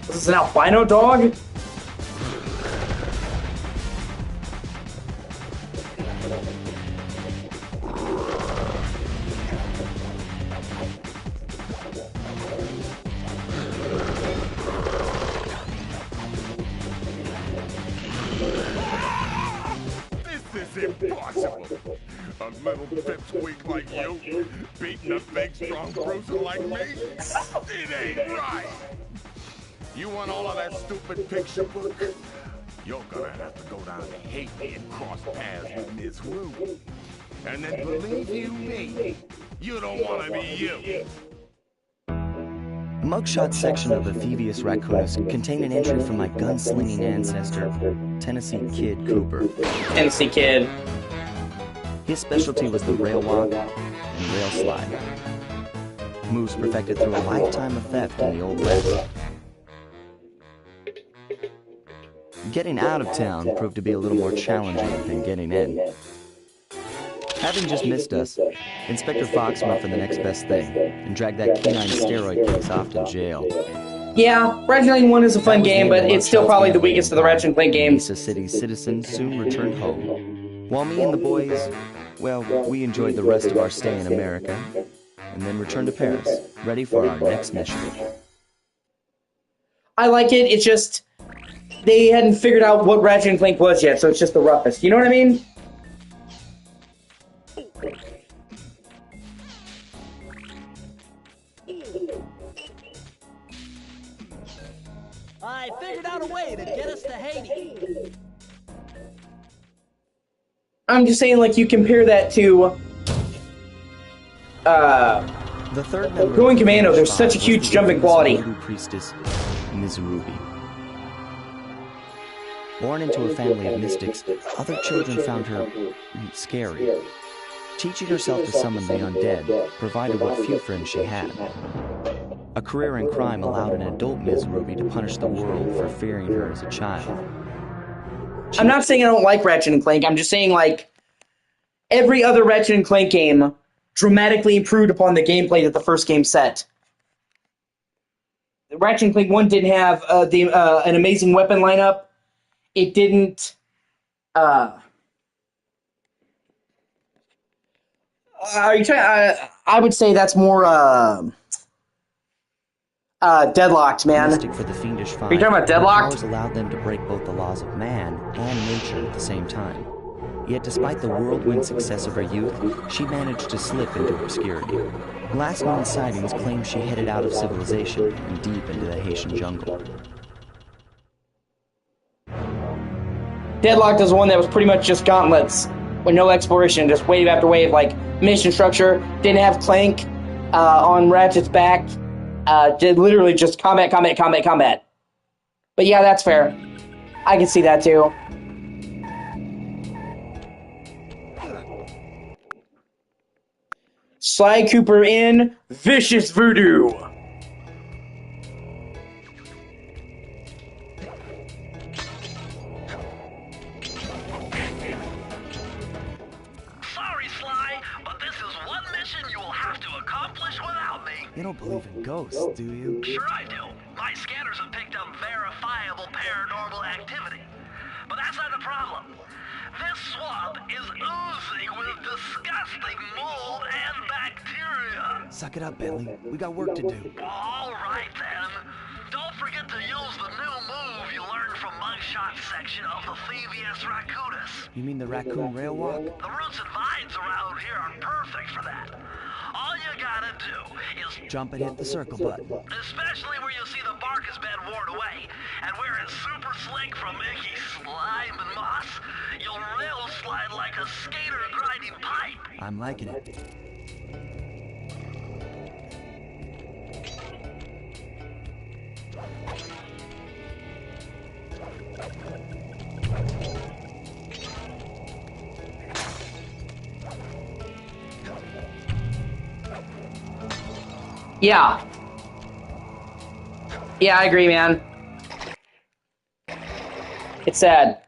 Is this an albino dog? This is impossible. A little pipsqueak like you beating a big, strong bruiser like me? It ain't right. You want all of that stupid picture book? You're gonna have to go down to Haiti and cross paths with Miss Ruby. And then believe you me, you don't want to be you. The mugshot section of Ephevius Raccoonus contained an entry from my gunslinging ancestor, Tennessee Kid Cooper. Tennessee Kid. His specialty was the rail walk and rail slide. Moves perfected through a lifetime of theft in the Old West. Getting out of town proved to be a little more challenging than getting in. Having just missed us, Inspector Fox went for the next best thing and dragged that canine steroid case off to jail. Yeah, Ratchet & 1 is a fun game, but it's still probably the weakest of the Ratchet & Clank games. Mesa City's citizens soon returned home, while me and the boys, well, we enjoyed the rest of our stay in America, and then returned to Paris, ready for our next mission. I like it, it's just... they hadn't figured out what Ratchet & Clank was yet, so it's just the roughest. You know what I mean? I figured out a way to get us to Haiti. I'm just saying, like, you compare that to... The third member Going Commando, of the there's such a was huge the jump in infamous quality. voodoo priestess, Ms. Ruby. Born into a family of mystics, other children found her scary. Teaching herself to summon the undead provided what few friends she had. A career in crime allowed an adult Ms. Ruby to punish the world for fearing her as a child. I'm not saying I don't like Ratchet & Clank, I'm just saying, like, every other Ratchet & Clank game dramatically improved upon the gameplay that the first game set. Ratchet & Clank 1 didn't have an amazing weapon lineup. It didn't... Are you trying... I would say that's more, Deadlocked, man. Mystic for the fiendish find, Are you talking about her Deadlocked? powers allowed them to break both the laws of man and nature at the same time. Yet despite the whirlwind success of her youth, she managed to slip into obscurity. Last known sightings claim she headed out of civilization and deep into the Haitian jungle. Deadlocked is one that was pretty much just gauntlets, with no exploration, just wave after wave, like mission structure. Didn't have Clank on Ratchet's back. Did literally just combat. But yeah, that's fair. I can see that too. Sly Cooper in Vicious Voodoo. Sorry, Sly, but this is one mission you will have to accomplish without me. You don't believe in ghosts, do you? Sure I do. My scanners have picked up verifiable paranormal activity. But that's not the problem. This swamp is oozing with disgusting mold and bacteria. Suck it up, Bentley. We got work to do. All right, then. Don't forget to use the new move you learned from Mugshot section of the Ephevius Raccoonus. You mean the raccoon rail walk? The roots and vines around here are perfect for that. All you gotta do is Jump and hit the circle button. especially where you see the bark has been worn away, and where it's super slick from icky slime and moss, you'll rail slide like a skater grinding pipe. I'm liking it. Yeah. Yeah, I agree, man. It's sad.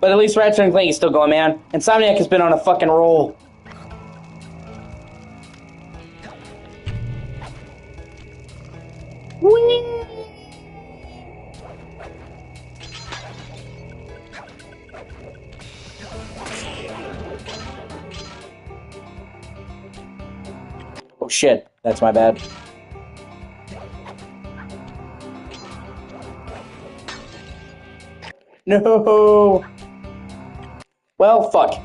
But at least Ratchet and Clank is still going, man. Insomniac has been on a fucking roll. Whee! Oh shit, that's my bad. No! Well, fuck.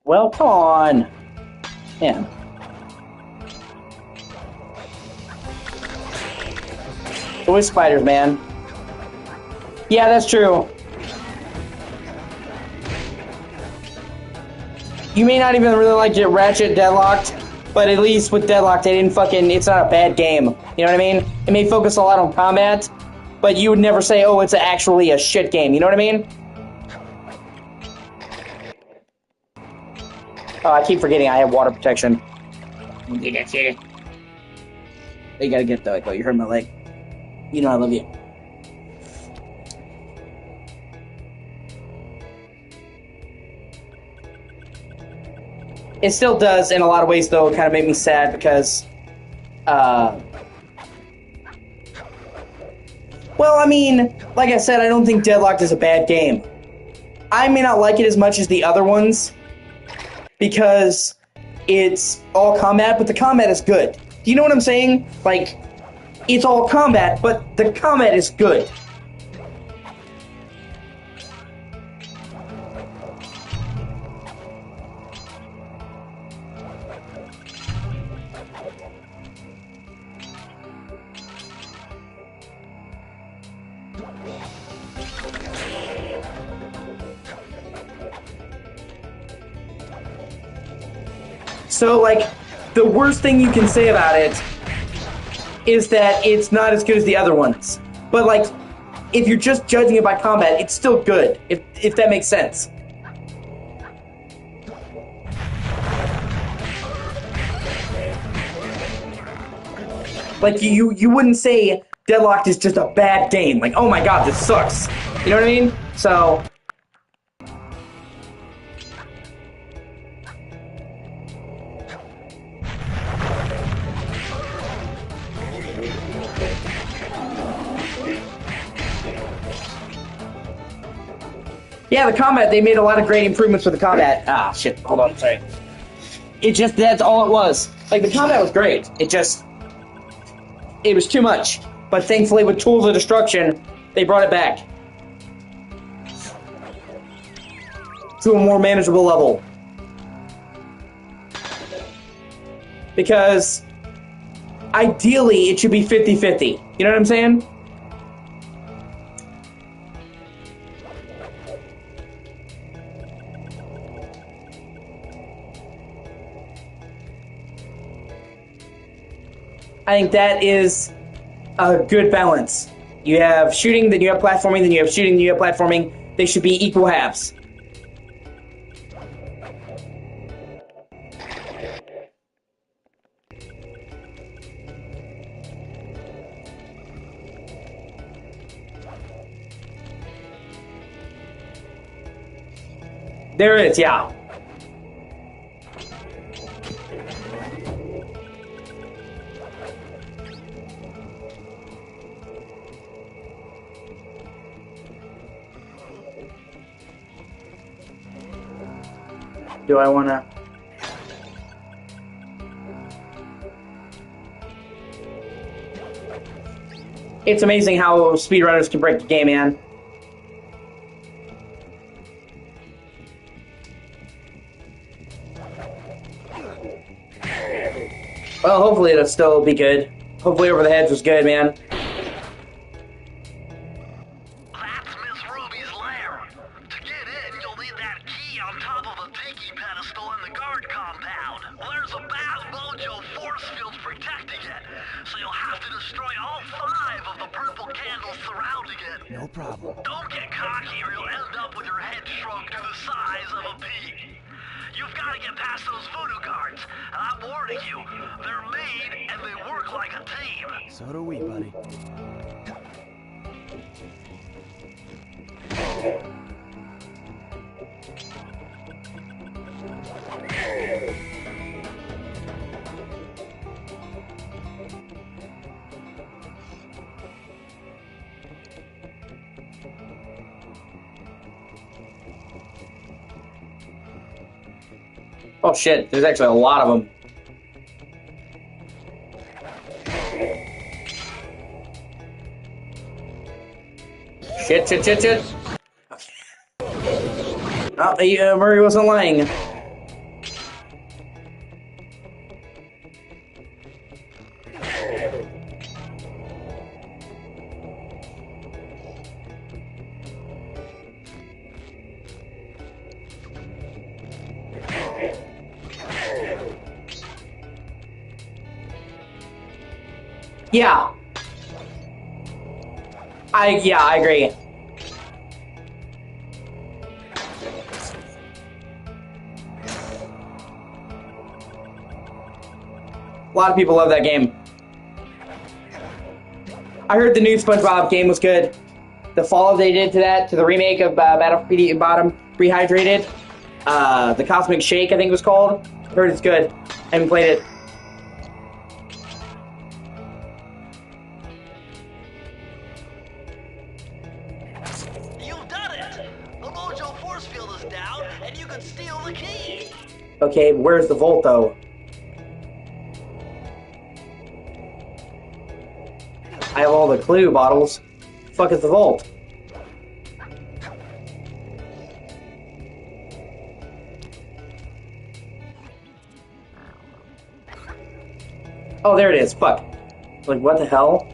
Well, come on. Man. Always spiders, man. Yeah, that's true. You may not even really like it Ratchet Deadlocked, but at least with Deadlocked, they didn't fucking, it's not a bad game. You know what I mean? It may focus a lot on combat, but you would never say, oh, it's actually a shit game. You know what I mean? Oh, I keep forgetting I have water protection. You gotta get that, though. You hurt my leg. You know I love you. It still does, in a lot of ways, though, kind of make me sad because, well, I mean, like I said, I don't think Deadlocked is a bad game. I may not like it as much as the other ones because it's all combat, but the combat is good. Do you know what I'm saying? Like, it's all combat, but the combat is good. So, like, the worst thing you can say about it is that it's not as good as the other ones. But, like, if you're just judging it by combat, it's still good, if that makes sense. Like, you wouldn't say Deadlocked is just a bad game. Like, oh my god, this sucks. You know what I mean? So... yeah, the combat, they made a lot of great improvements for the combat. Ah, shit, hold on, sorry. It just, that's all it was. Like, the combat was great. It just, it was too much. But thankfully, with Tools of Destruction, they brought it back to a more manageable level. Because, ideally, it should be 50-50. You know what I'm saying? I think that is a good balance. You have shooting, then you have platforming, then you have shooting, then you have platforming. They should be equal halves. There it is, yeah. Do I want to... It's amazing how speedrunners can break the game, man. Well, hopefully it'll still be good. Hopefully Over the Hedge was good, man. That's Miss Ruby's lair. To get in, you'll need that key on top of a tiki pedestal in the guard compound. There's a Bath Mojo force field protecting it, so you'll have to destroy all 5 No problem. Don't get cocky or you'll end up with your head shrunk to the size of a pea. You've got to get past those voodoo guards. And I'm warning you, they're mean and they work like a team. So do we, buddy. Oh shit, there's actually a lot of them. Shit. Oh, Murray wasn't lying. Yeah. I agree. A lot of people love that game. I heard the new SpongeBob game was good. The follow they did to that, to the remake of Battle for PD Bottom Rehydrated, the Cosmic Shake, I think it was called. I heard it's good. I haven't played it. You've done it! The Mojo force field is down and you can steal the key. Okay, where's the vault though? I have all the clue bottles. Fuck is the vault? Oh, there it is. Fuck. Like, what the hell?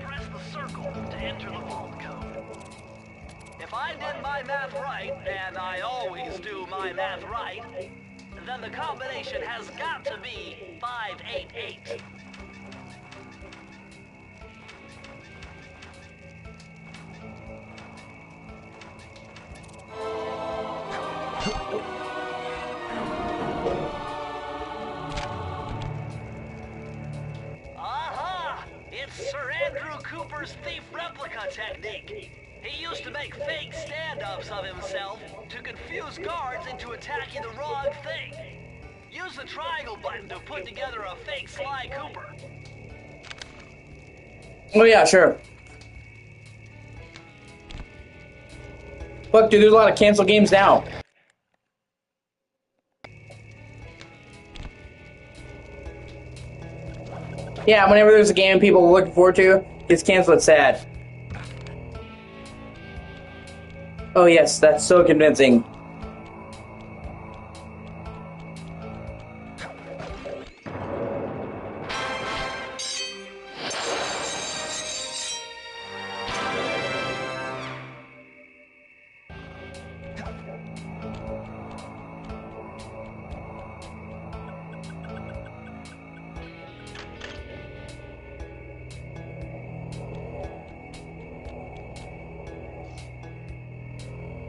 Press the circle to enter the vault code. If I did my math right, and I always do my math right, then the combination has got to be 588. Aha! It's Sir Andrew Cooper's thief replica technique. He used to make fake stand-ups of himself to confuse guards into attacking the wrong thing. Use the triangle button to put together a fake Sly Cooper. Oh yeah, sure. Fuck, dude, there's a lot of canceled games now. Yeah, whenever there's a game people are looking forward to, it's canceled, it's sad. Oh yes, that's so convincing.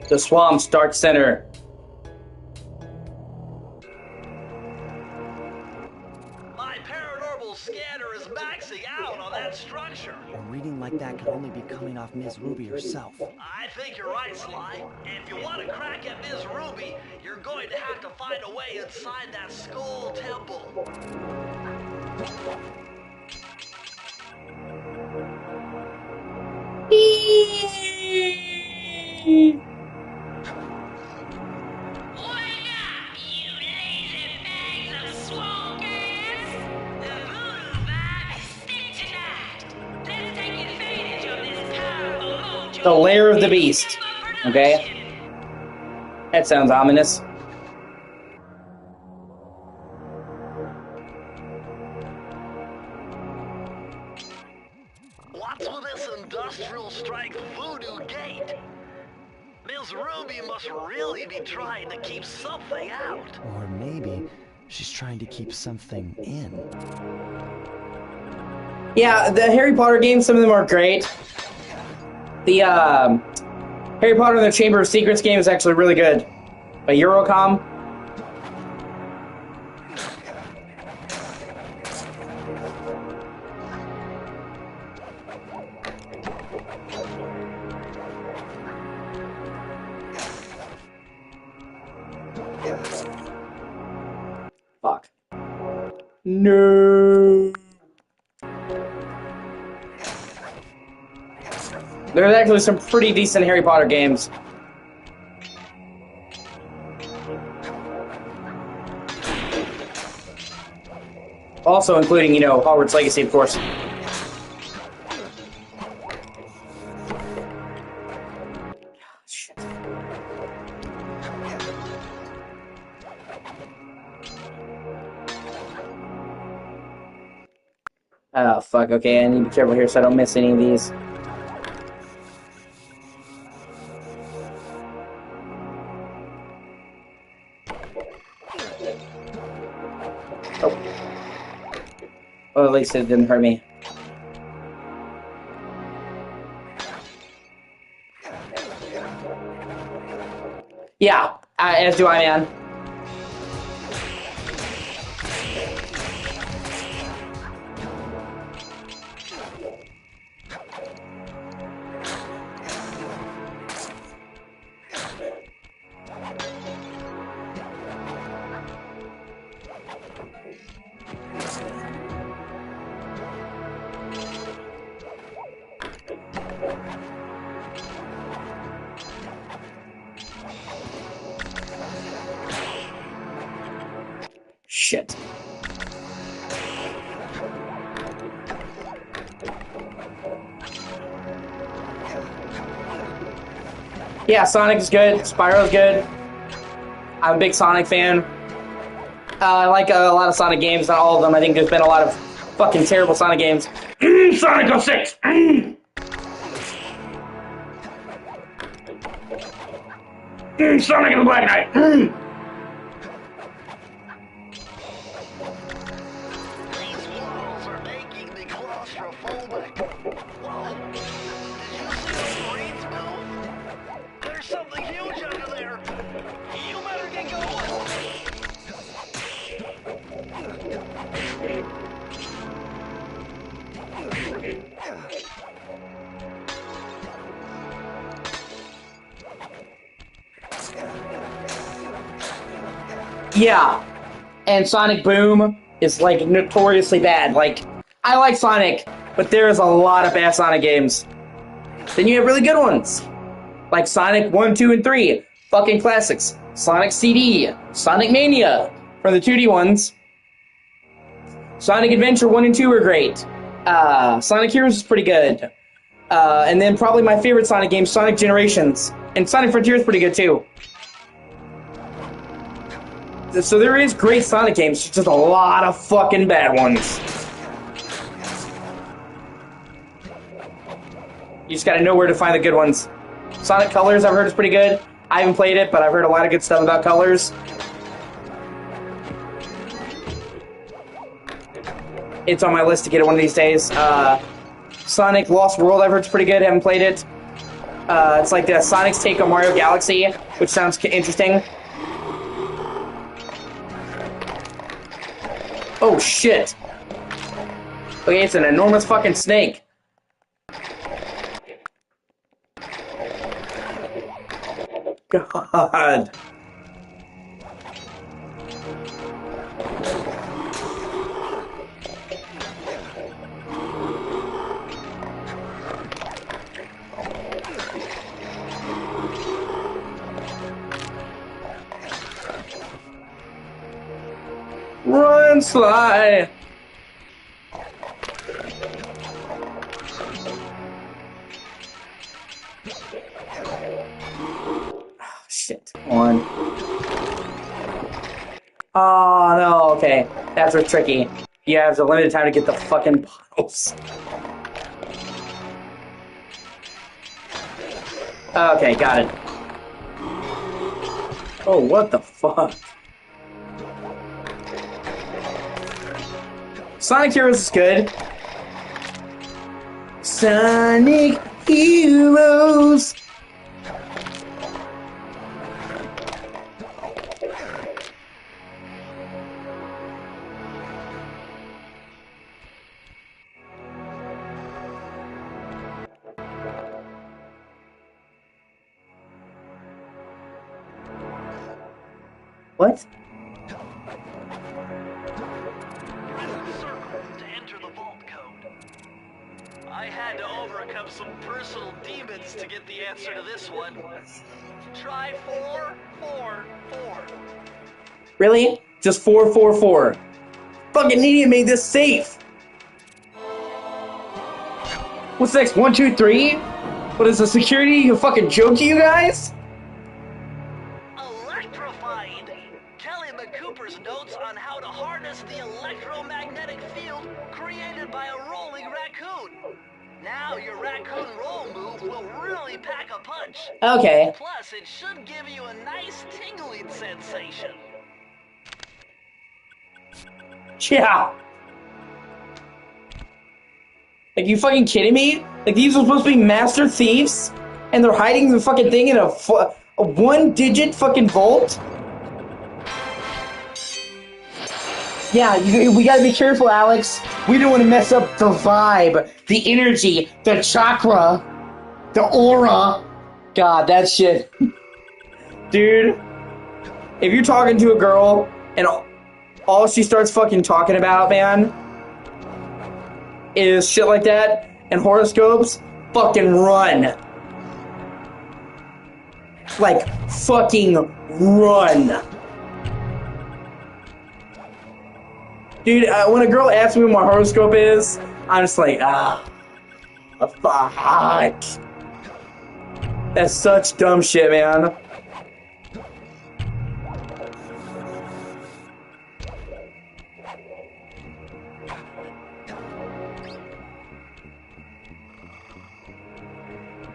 The Swamp's Dark Center. My paranormal scanner is maxing out on that structure. A reading like that could only be coming off Ms. Ruby herself. I think you're right, Sly. If you want to crack at Ms. Ruby, you're going to have to find a way inside that skull temple. The Lair of the Beast. Okay? That sounds ominous. What's with this industrial strength voodoo gate? Ms. Ruby must really be trying to keep something out. Or maybe she's trying to keep something in. Yeah, the Harry Potter games, some of them are great. The Harry Potter and the Chamber of Secrets game is actually really good. By Eurocom. Fuck. No. There's actually some pretty decent Harry Potter games. Also including, you know, Hogwarts Legacy, of course. Shit. Oh, fuck, okay, I need to be careful here so I don't miss any of these. Oh. Well, at least it didn't hurt me. Yeah, as do I, man. Shit. Yeah, Sonic is good. Spyro's good. I'm a big Sonic fan. I like a lot of Sonic games, not all of them. I think there's been a lot of fucking terrible Sonic games. Sonic 06! Sonic and the Black Knight! These walls are making me claustrophobic. Whoa. Did you see the brains move? There's something huge under there. You better get going. Yeah, and Sonic Boom is, like, notoriously bad. Like, I like Sonic, but there's a lot of bad Sonic games. Then you have really good ones, like Sonic 1, 2, and 3, fucking classics. Sonic CD, Sonic Mania, from the 2D ones. Sonic Adventure 1 and 2 are great. Sonic Heroes is pretty good. And then probably my favorite Sonic game, Sonic Generations. And Sonic Frontier is pretty good, too. So there is great Sonic games, just a lot of fucking bad ones. You just gotta know where to find the good ones. Sonic Colors, I've heard, is pretty good. I haven't played it, but I've heard a lot of good stuff about Colors. It's on my list to get it one of these days. Sonic Lost World, I've heard, is pretty good. Haven't played it. It's like the Sonic's take on Mario Galaxy, which sounds interesting. Oh, shit. Okay, it's an enormous fucking snake. God. Run, Sly! Oh, shit. One. Oh, no, okay. That's what's tricky. You have a limited time to get the fucking bottles. Okay, got it. Oh, what the fuck? Sonic Heroes is good. Sonic Heroes. What? Circle to enter the vault code. I had to overcome some personal demons to get the answer to this one. Try 444. Really? Just 444. Fucking idiot made this safe. What's next? 1, 2, 3? What is the security? A fucking joke to you guys? Electrified! Kelly McCooper's notes on how to harness the electromagnetic field created by a rolling raccoon. Now your raccoon roll move will really pack a punch. Okay. Plus, it should give you a nice tingling sensation. Yeah. Like, you fucking kidding me? Like, these are supposed to be master thieves, and they're hiding the fucking thing in a one-digit fucking vault? Yeah, we gotta be careful, Alex. We don't want to mess up the vibe, the energy, the chakra, the aura. God, that shit. Dude, if you're talking to a girl, and all she starts fucking talking about, man, is shit like that, and horoscopes, fucking run. Like, fucking run. Dude, when a girl asks me what my horoscope is, I'm just like, fuck. That's such dumb shit, man.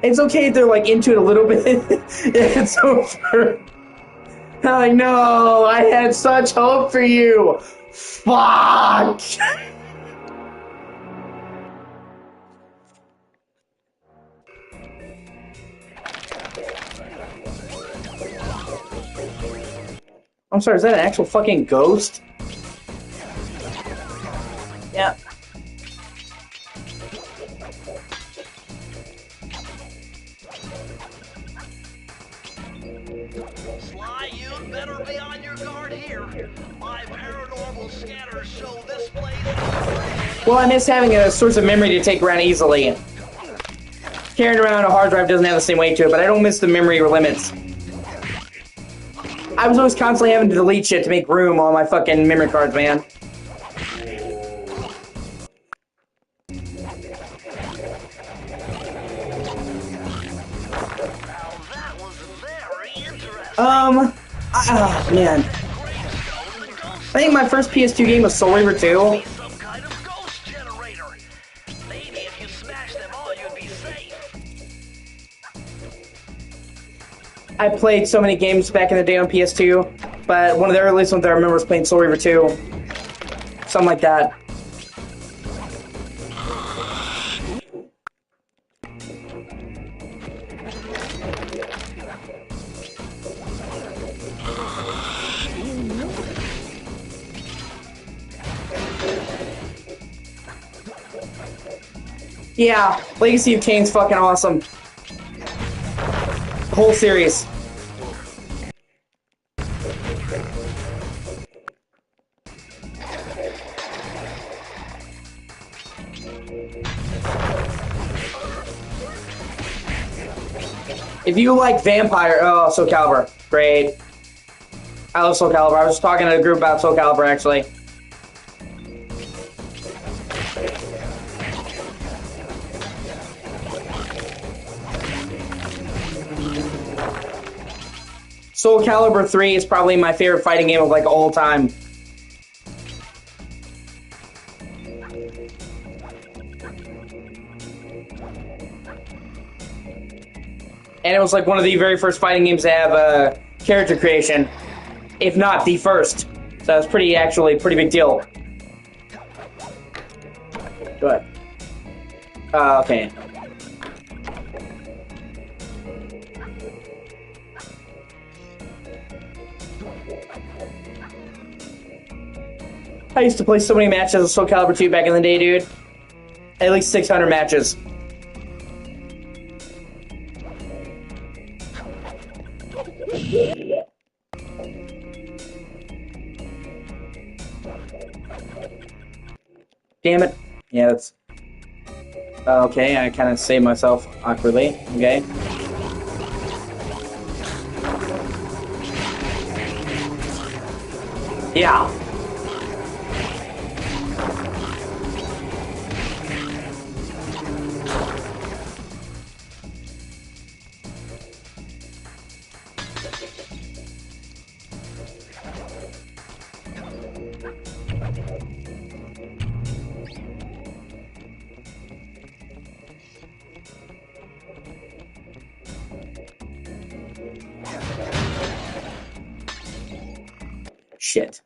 It's okay if they're like into it a little bit. It's over. I'm like, no, I had such hope for you. Fuck. I'm sorry, is that an actual fucking ghost? Yeah. Sly, you'd better be on your guard here. My paranormal scanners show this place. Well, I miss having a source of memory to take around easily. Carrying around a hard drive doesn't have the same weight to it, but I don't miss the memory limits. I was always constantly having to delete shit to make room on my fucking memory cards, man. Man. I think my first PS2 game was Soul Reaver 2. Some kind of ghost generator. Maybe if you smash them all, you'd be safe. I played so many games back in the day on PS2, but one of the earliest ones I remember was playing Soul Reaver 2. Something like that. Yeah, Legacy of Kain's fucking awesome. The whole series. If you like Vampire, oh, Soul Calibur, great. I love Soul Calibur. I was just talking to a group about Soul Calibur, actually. Soul Calibur 3 is probably my favorite fighting game of like all time. And it was like one of the very first fighting games to have character creation, if not the first. So it's actually pretty big deal. Go ahead. Okay. I used to play so many matches of Soul Calibur 2 back in the day, dude. At least 600 matches. Damn it. Yeah, that's... Okay, I kind of saved myself awkwardly. Okay. Yeah. Shit.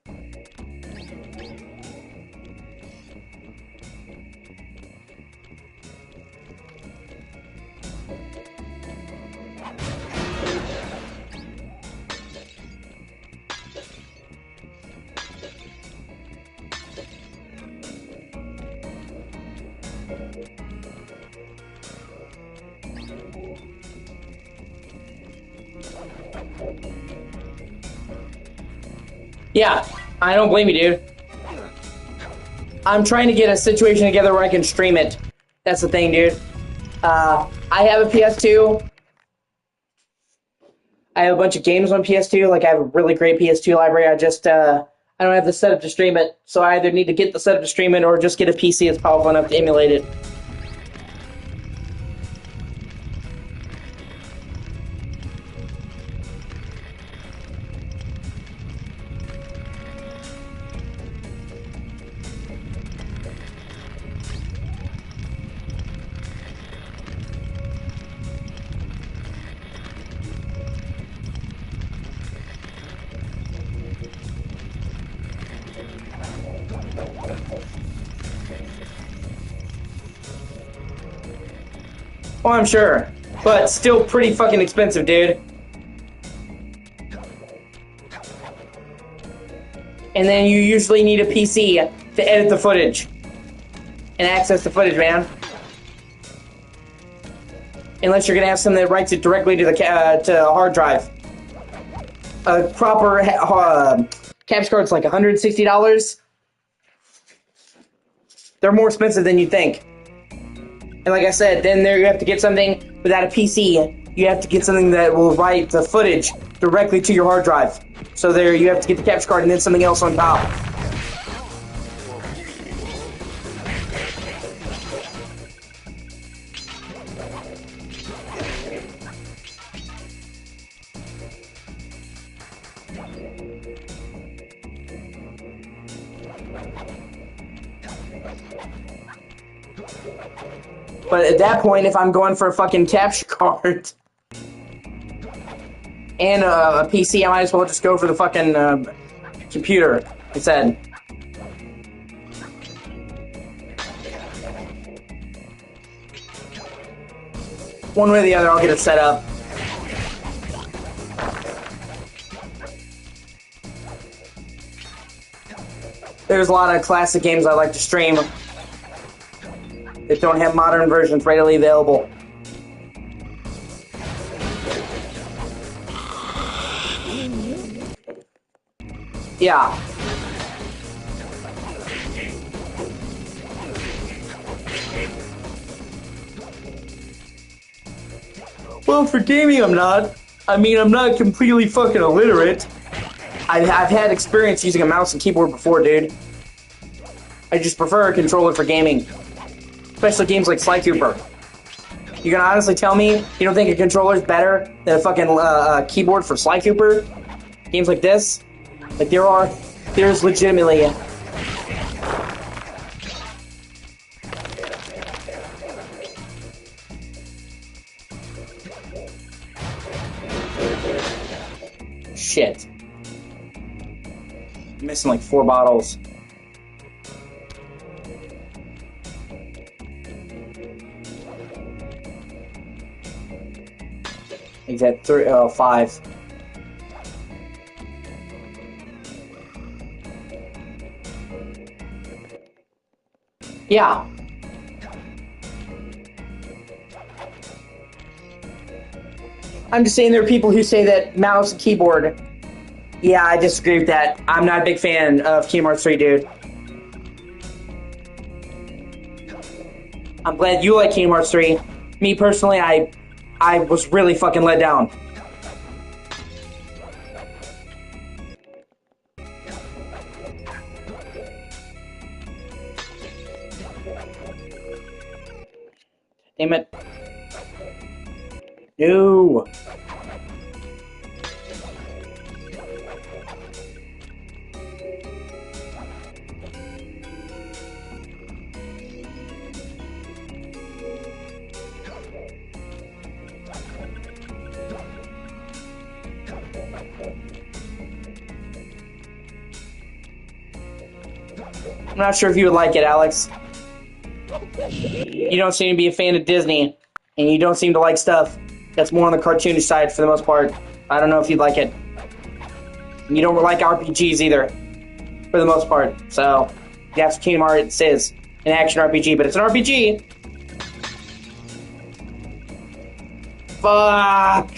Yeah, I don't blame you, dude. I'm trying to get a situation together where I can stream it. That's the thing, dude. I have a PS2. I have a bunch of games on PS2. Like, I have a really great PS2 library. I don't have the setup to stream it. So I either need to get the setup to stream it or just get a PC that's powerful enough to emulate it. Oh, I'm sure. But still pretty fucking expensive, dude. And then you usually need a PC to edit the footage. And access the footage, man. Unless you're gonna have something that writes it directly to the to a hard drive. A proper capture card's like $160. They're more expensive than you think. And like I said, then there you have to get something without a PC. You have to get something that will write the footage directly to your hard drive. So there you have to get the capture card and then something else on top. But at that point, if I'm going for a fucking capture card and a PC, I might as well just go for the fucking computer instead. One way or the other, I'll get it set up. There's a lot of classic games I like to stream that don't have modern versions readily available. Yeah. Well, for gaming, I'm not. I mean, I'm not completely fucking illiterate. I've had experience using a mouse and keyboard before, dude. I just prefer a controller for gaming. Especially games like Sly Cooper. You can honestly tell me you don't think a controller is better than a fucking keyboard for Sly Cooper? Games like this? Like, there's legitimately... Shit. I'm missing like 4 bottles. He's at 5. Yeah. I'm just saying there are people who say that mouse and keyboard. Yeah, I disagree with that. I'm not a big fan of Kingdom Hearts 3, dude. I'm glad you like Kingdom Hearts 3. Me personally, I was really fucking let down. Damn it. No. I'm not sure if you would like it, Alex. You don't seem to be a fan of Disney, and you don't seem to like stuff that's more on the cartoonish side for the most part. I don't know if you'd like it. You don't like RPGs either, for the most part. So, that's what Kingdom Hearts is. An action RPG, but it's an RPG. Fuck.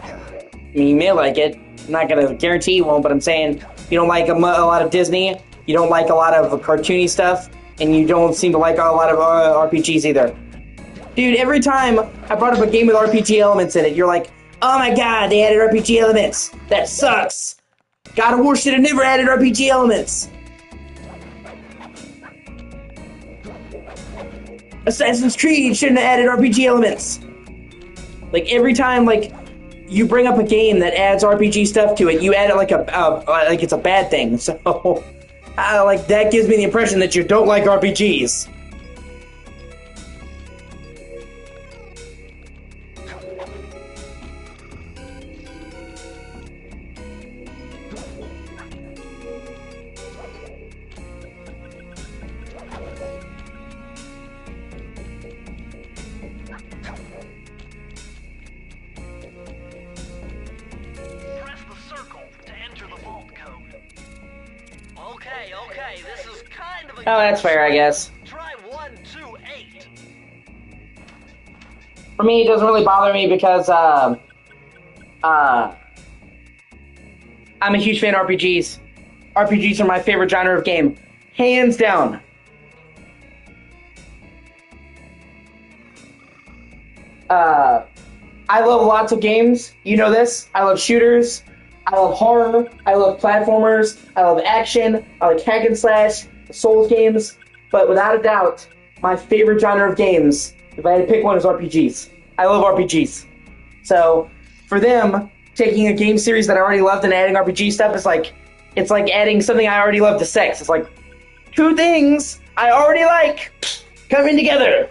I mean, you may like it. I'm not gonna guarantee you won't, but I'm saying you don't like a lot of Disney, you don't like a lot of cartoony stuff, and you don't seem to like a lot of RPGs either. Dude, every time I brought up a game with RPG elements in it, you're like, oh my god, they added RPG elements. That sucks. God of War should have never added RPG elements. Assassin's Creed shouldn't have added RPG elements. Like, every time, like, you bring up a game that adds RPG stuff to it, you add it like like it's a bad thing. So, like, that gives me the impression that you don't like RPGs. Okay, this is kind of a... Oh, that's fair, I guess. Try 128. For me, it doesn't really bother me because, I'm a huge fan of RPGs. RPGs are my favorite genre of game. Hands down. I love lots of games. You know this. I love shooters. I love horror. I love platformers. I love action. I like hack and slash, Souls games. But without a doubt, my favorite genre of games, if I had to pick one, is RPGs. I love RPGs. So, for them, taking a game series that I already loved and adding RPG stuff is like, it's like adding something I already love to sex. It's like, two things I already like coming together.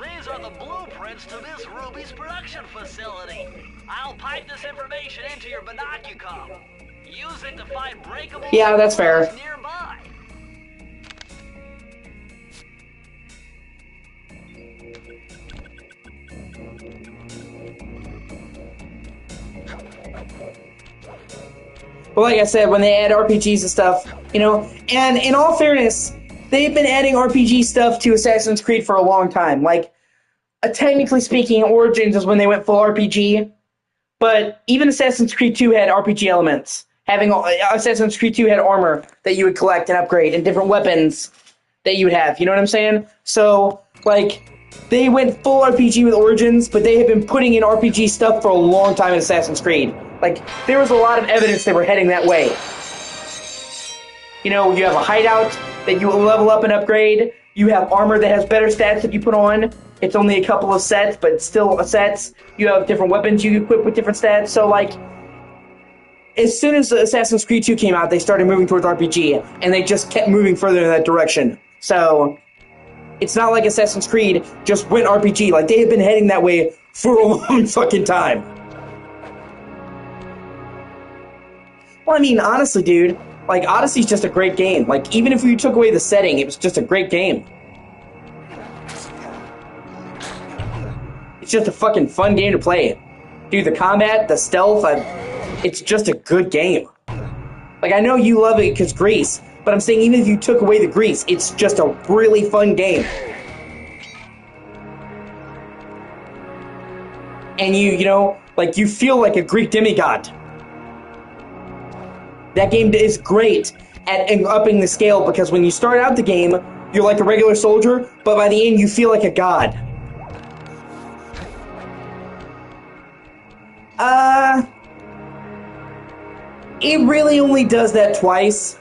These are the blueprints to this Ruby's production facility. I'll pipe this information into your binocucom. Use it to find breakable... Yeah, that's fair. ...nearby. Well, like I said, when they add RPGs and stuff, you know, and in all fairness, they've been adding RPG stuff to Assassin's Creed for a long time. Like, technically speaking, Origins is when they went full RPG, but even Assassin's Creed 2 had RPG elements. Assassin's Creed 2 had armor that you would collect and upgrade, and different weapons that you would have. You know what I'm saying? So, like, they went full RPG with Origins, but they have been putting in RPG stuff for a long time in Assassin's Creed. Like, there was a lot of evidence they were heading that way. You know, you have a hideout that you level up and upgrade. You have armor that has better stats that you put on. It's only a couple of sets, but it's still sets. You have different weapons you equip with different stats. So, like, as soon as Assassin's Creed 2 came out, they started moving towards RPG, and they just kept moving further in that direction. So, it's not like Assassin's Creed just went RPG. Like, they have been heading that way for a long fucking time. Well, I mean, honestly, dude, like, Odyssey's just a great game. Like, even if you took away the setting, it was just a great game. It's just a fucking fun game to play. Dude, the combat, the stealth, it's just a good game. Like, I know you love it because Grease, but I'm saying even if you took away the Grease, it's just a really fun game. And you know, like, you feel like a Greek demigod. That game is great at upping the scale because when you start out the game, you're like a regular soldier, but by the end, you feel like a god. It really only does that twice.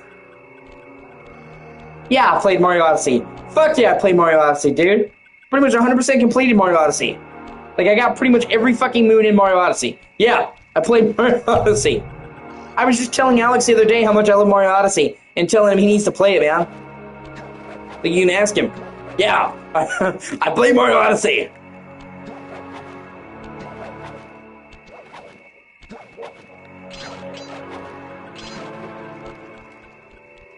Yeah, I played Mario Odyssey. Fuck yeah, I played Mario Odyssey, dude. Pretty much 100% completed Mario Odyssey. Like, I got pretty much every fucking moon in Mario Odyssey. Yeah, I played Mario Odyssey. I was just telling Alex the other day how much I love Mario Odyssey and telling him he needs to play it, man. Like, you can ask him. Yeah, I played Mario Odyssey.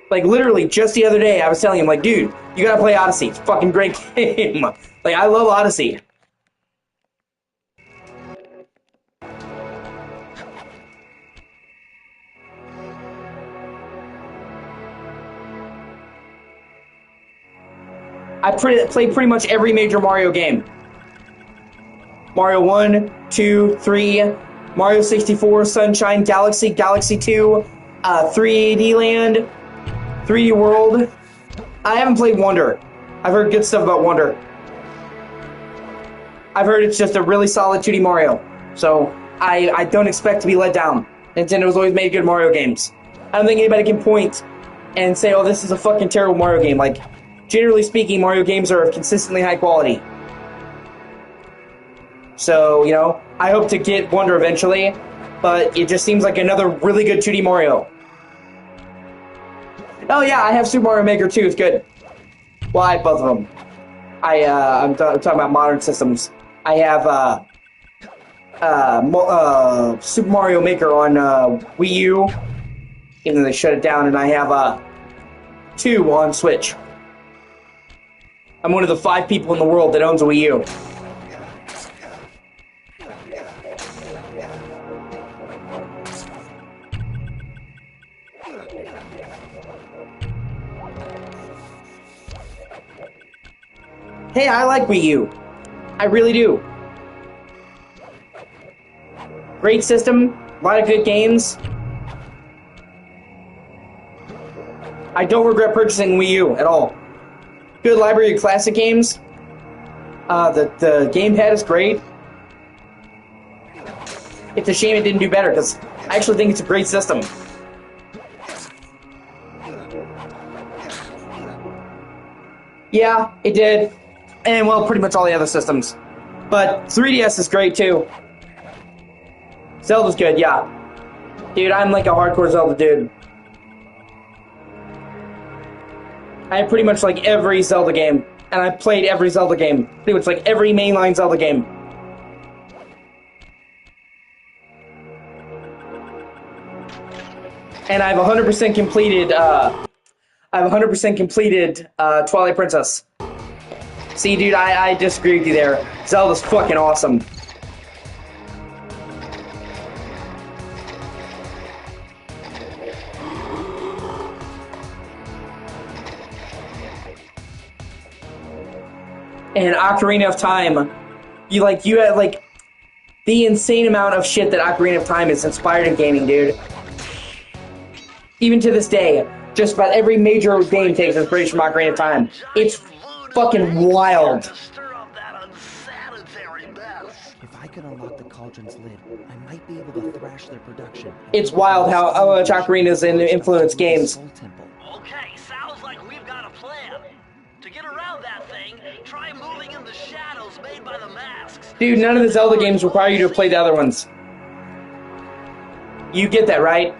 Like, literally, just the other day, I was telling him, like, dude, you gotta play Odyssey. It's a fucking great game. Like, I love Odyssey. I played pretty much every major Mario game. Mario 1, 2, 3, Mario 64, Sunshine, Galaxy, Galaxy 2, 3D Land, 3D World. I haven't played Wonder. I've heard good stuff about Wonder. I've heard it's just a really solid 2D Mario. So I don't expect to be let down. Nintendo's always made good Mario games. I don't think anybody can point and say, oh, this is a fucking terrible Mario game. Like, generally speaking, Mario games are of consistently high quality. So, you know, I hope to get Wonder eventually, but it just seems like another really good 2D Mario. Oh yeah, I have Super Mario Maker 2, it's good. Well, I have both of them. I'm talking about modern systems. I have Super Mario Maker on Wii U, even though they shut it down, and I have 2 on Switch. I'm one of the 5 people in the world that owns a Wii U. Hey, I like Wii U. I really do. Great system, a lot of good games. I don't regret purchasing Wii U at all. Good library of classic games. The gamepad is great. It's a shame it didn't do better, because I actually think it's a great system. Yeah, it did. And, well, pretty much all the other systems. But 3DS is great, too. Zelda's good, yeah. Dude, I'm like a hardcore Zelda dude. I have pretty much like every Zelda game. And I've played every Zelda game. Pretty much like every mainline Zelda game. And I've 100% completed, Twilight Princess. See, dude, I disagree with you there. Zelda's fucking awesome. And Ocarina of Time, you had, like, the insane amount of shit that Ocarina of Time has inspired in gaming, dude. Even to this day, just about every major game takes inspiration from Ocarina of Time. It's fucking wild. If I could unlock the cauldron's lid, I might be able to thrash their production. It's wild how much Ocarina's influence games. Okay, sounds like we've got a plan. To get around that thing, try moving in the shadows made by the masks. Dude, none of the Zelda games require you to play the other ones. You get that, right?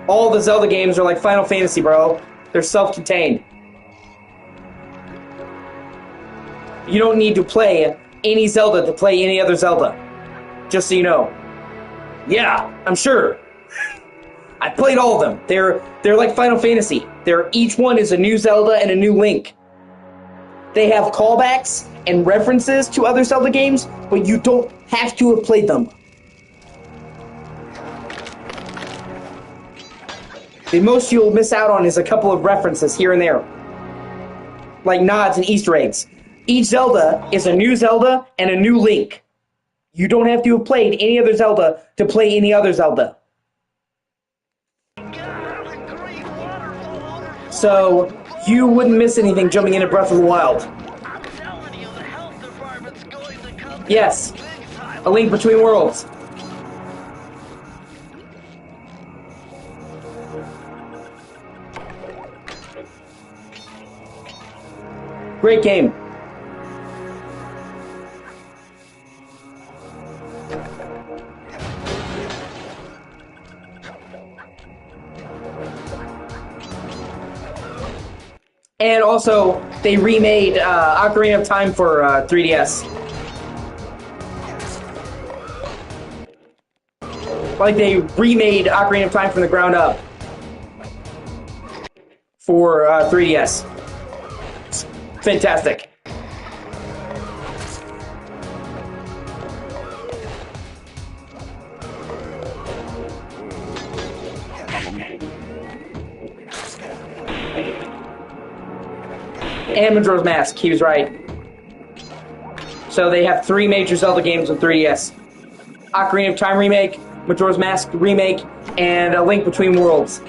All the Zelda games are like Final Fantasy, bro. They're self-contained. You don't need to play any Zelda to play any other Zelda. Just so you know. Yeah, I'm sure. I played all of them. They're like Final Fantasy. Each one is a new Zelda and a new Link. They have callbacks and references to other Zelda games, but you don't have to have played them. The most you'll miss out on is a couple of references here and there, like nods and Easter eggs. Each Zelda is a new Zelda and a new Link. You don't have to have played any other Zelda to play any other Zelda. So, you wouldn't miss anything jumping into Breath of the Wild. I'm telling you, the health department's going to come Yes, big time. A Link Between Worlds. Great game. And also, they remade Ocarina of Time for 3DS. Like, they remade Ocarina of Time from the ground up for 3DS. It's fantastic. And Majora's Mask, he was right. So they have 3 major Zelda games on 3DS. Ocarina of Time remake, Majora's Mask remake, and A Link Between Worlds.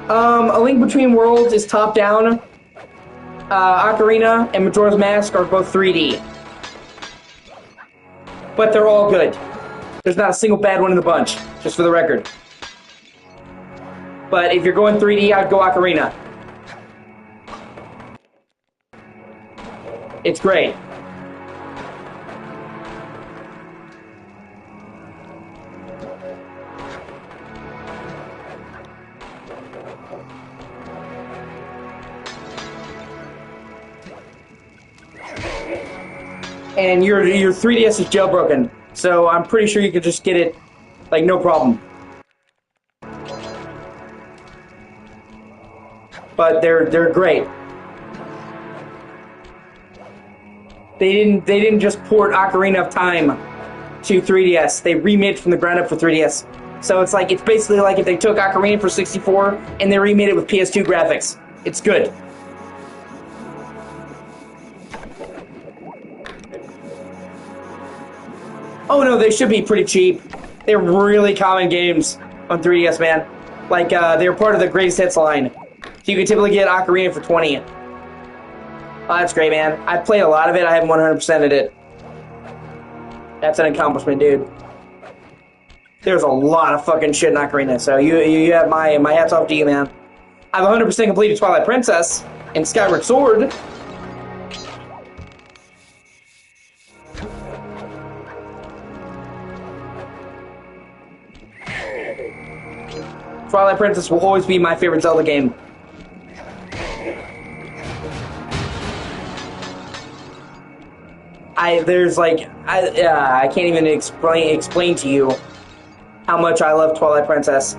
A Link Between Worlds is top-down. Ocarina and Majora's Mask are both 3D. But they're all good. There's not a single bad one in the bunch, just for the record. But if you're going 3D, I'd go Ocarina. It's great. And your 3DS is jailbroken, so I'm pretty sure you could just get it, like, no problem. But they're great. They didn't just port Ocarina of Time to 3DS. They remade it from the ground up for 3DS. So it's basically like if they took Ocarina for 64 and they remade it with PS2 graphics. It's good. Oh no, they should be pretty cheap. They're really common games on 3DS, man. Like, they're part of the greatest hits line. So you can typically get Ocarina for 20. Oh, that's great, man. I played a lot of it. I haven't 100%ed it. That's an accomplishment, dude. There's a lot of fucking shit in Ocarina, so you have my hats off to you, man. I've 100% completed Twilight Princess and Skyward Sword. Twilight Princess will always be my favorite Zelda game. I can't even explain to you how much I love Twilight Princess.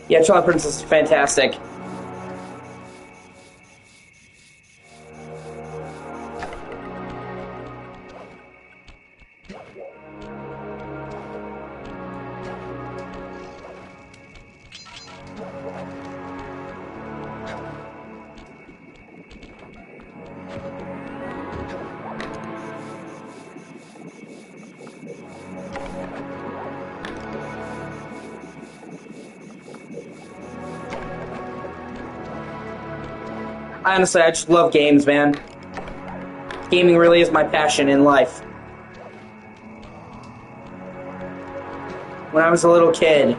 Yeah, Twilight Princess is fantastic. Honestly, I just love games, man. Gaming really is my passion in life. When I was a little kid,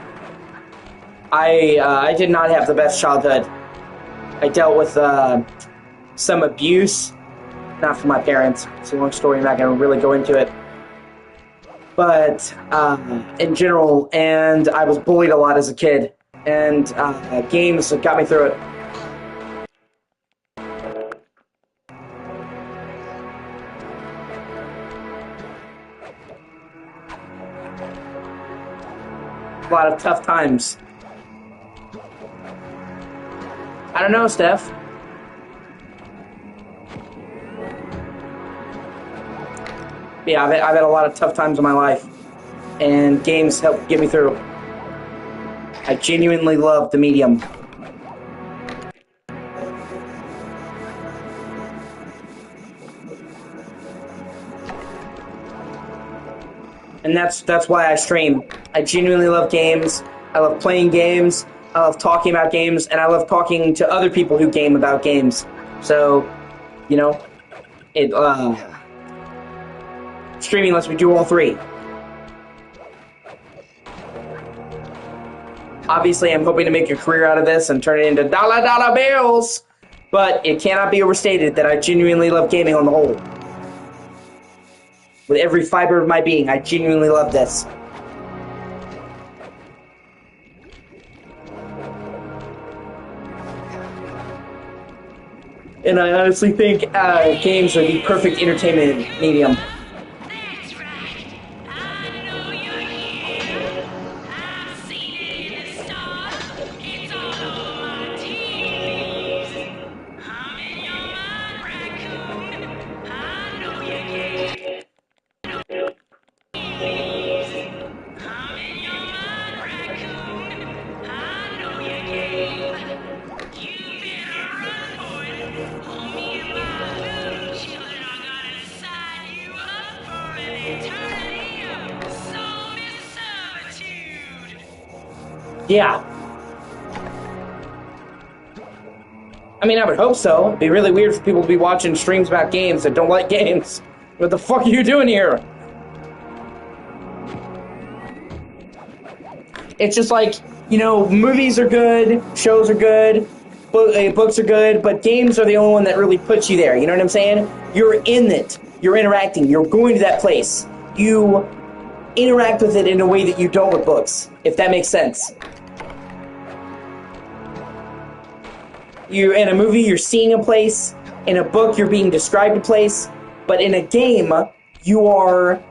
I did not have the best childhood. I dealt with some abuse, not from my parents. It's a long story. I'm not going to really go into it. But in general, and I was bullied a lot as a kid, and games got me through it. A lot of tough times. I don't know, Steph. Yeah, I've had a lot of tough times in my life, and games help get me through. I genuinely love the medium. And that's why I stream. I genuinely love games. I love playing games. I love talking about games, and I love talking to other people who game about games. So, you know, streaming lets me do all three. Obviously, I'm hoping to make a career out of this and turn it into dollar bills, but it cannot be overstated that I genuinely love gaming on the whole. With every fiber of my being, I genuinely love this. And I honestly think games are the perfect entertainment medium. That's right. I know you're here. I've seen it in the stars. It's all over my TVs. I'm in your mind, raccoon. I know you get. I'm in your mind, raccoon. I know you get. You've been a run, boy. Hold me in my little children are gonna sign you up for an eternity of soulless servitude. Yeah. I mean, I would hope so. It'd be really weird for people to be watching streams about games that don't like games. What the fuck are you doing here? It's just like, you know, movies are good, shows are good, books are good, but games are the only one that really puts you there. You know what I'm saying? You're in it. You're interacting. You're going to that place. You interact with it in a way that you don't with books, if that makes sense. In a movie, you're seeing a place. In a book, you're being described a place. But in a game, you are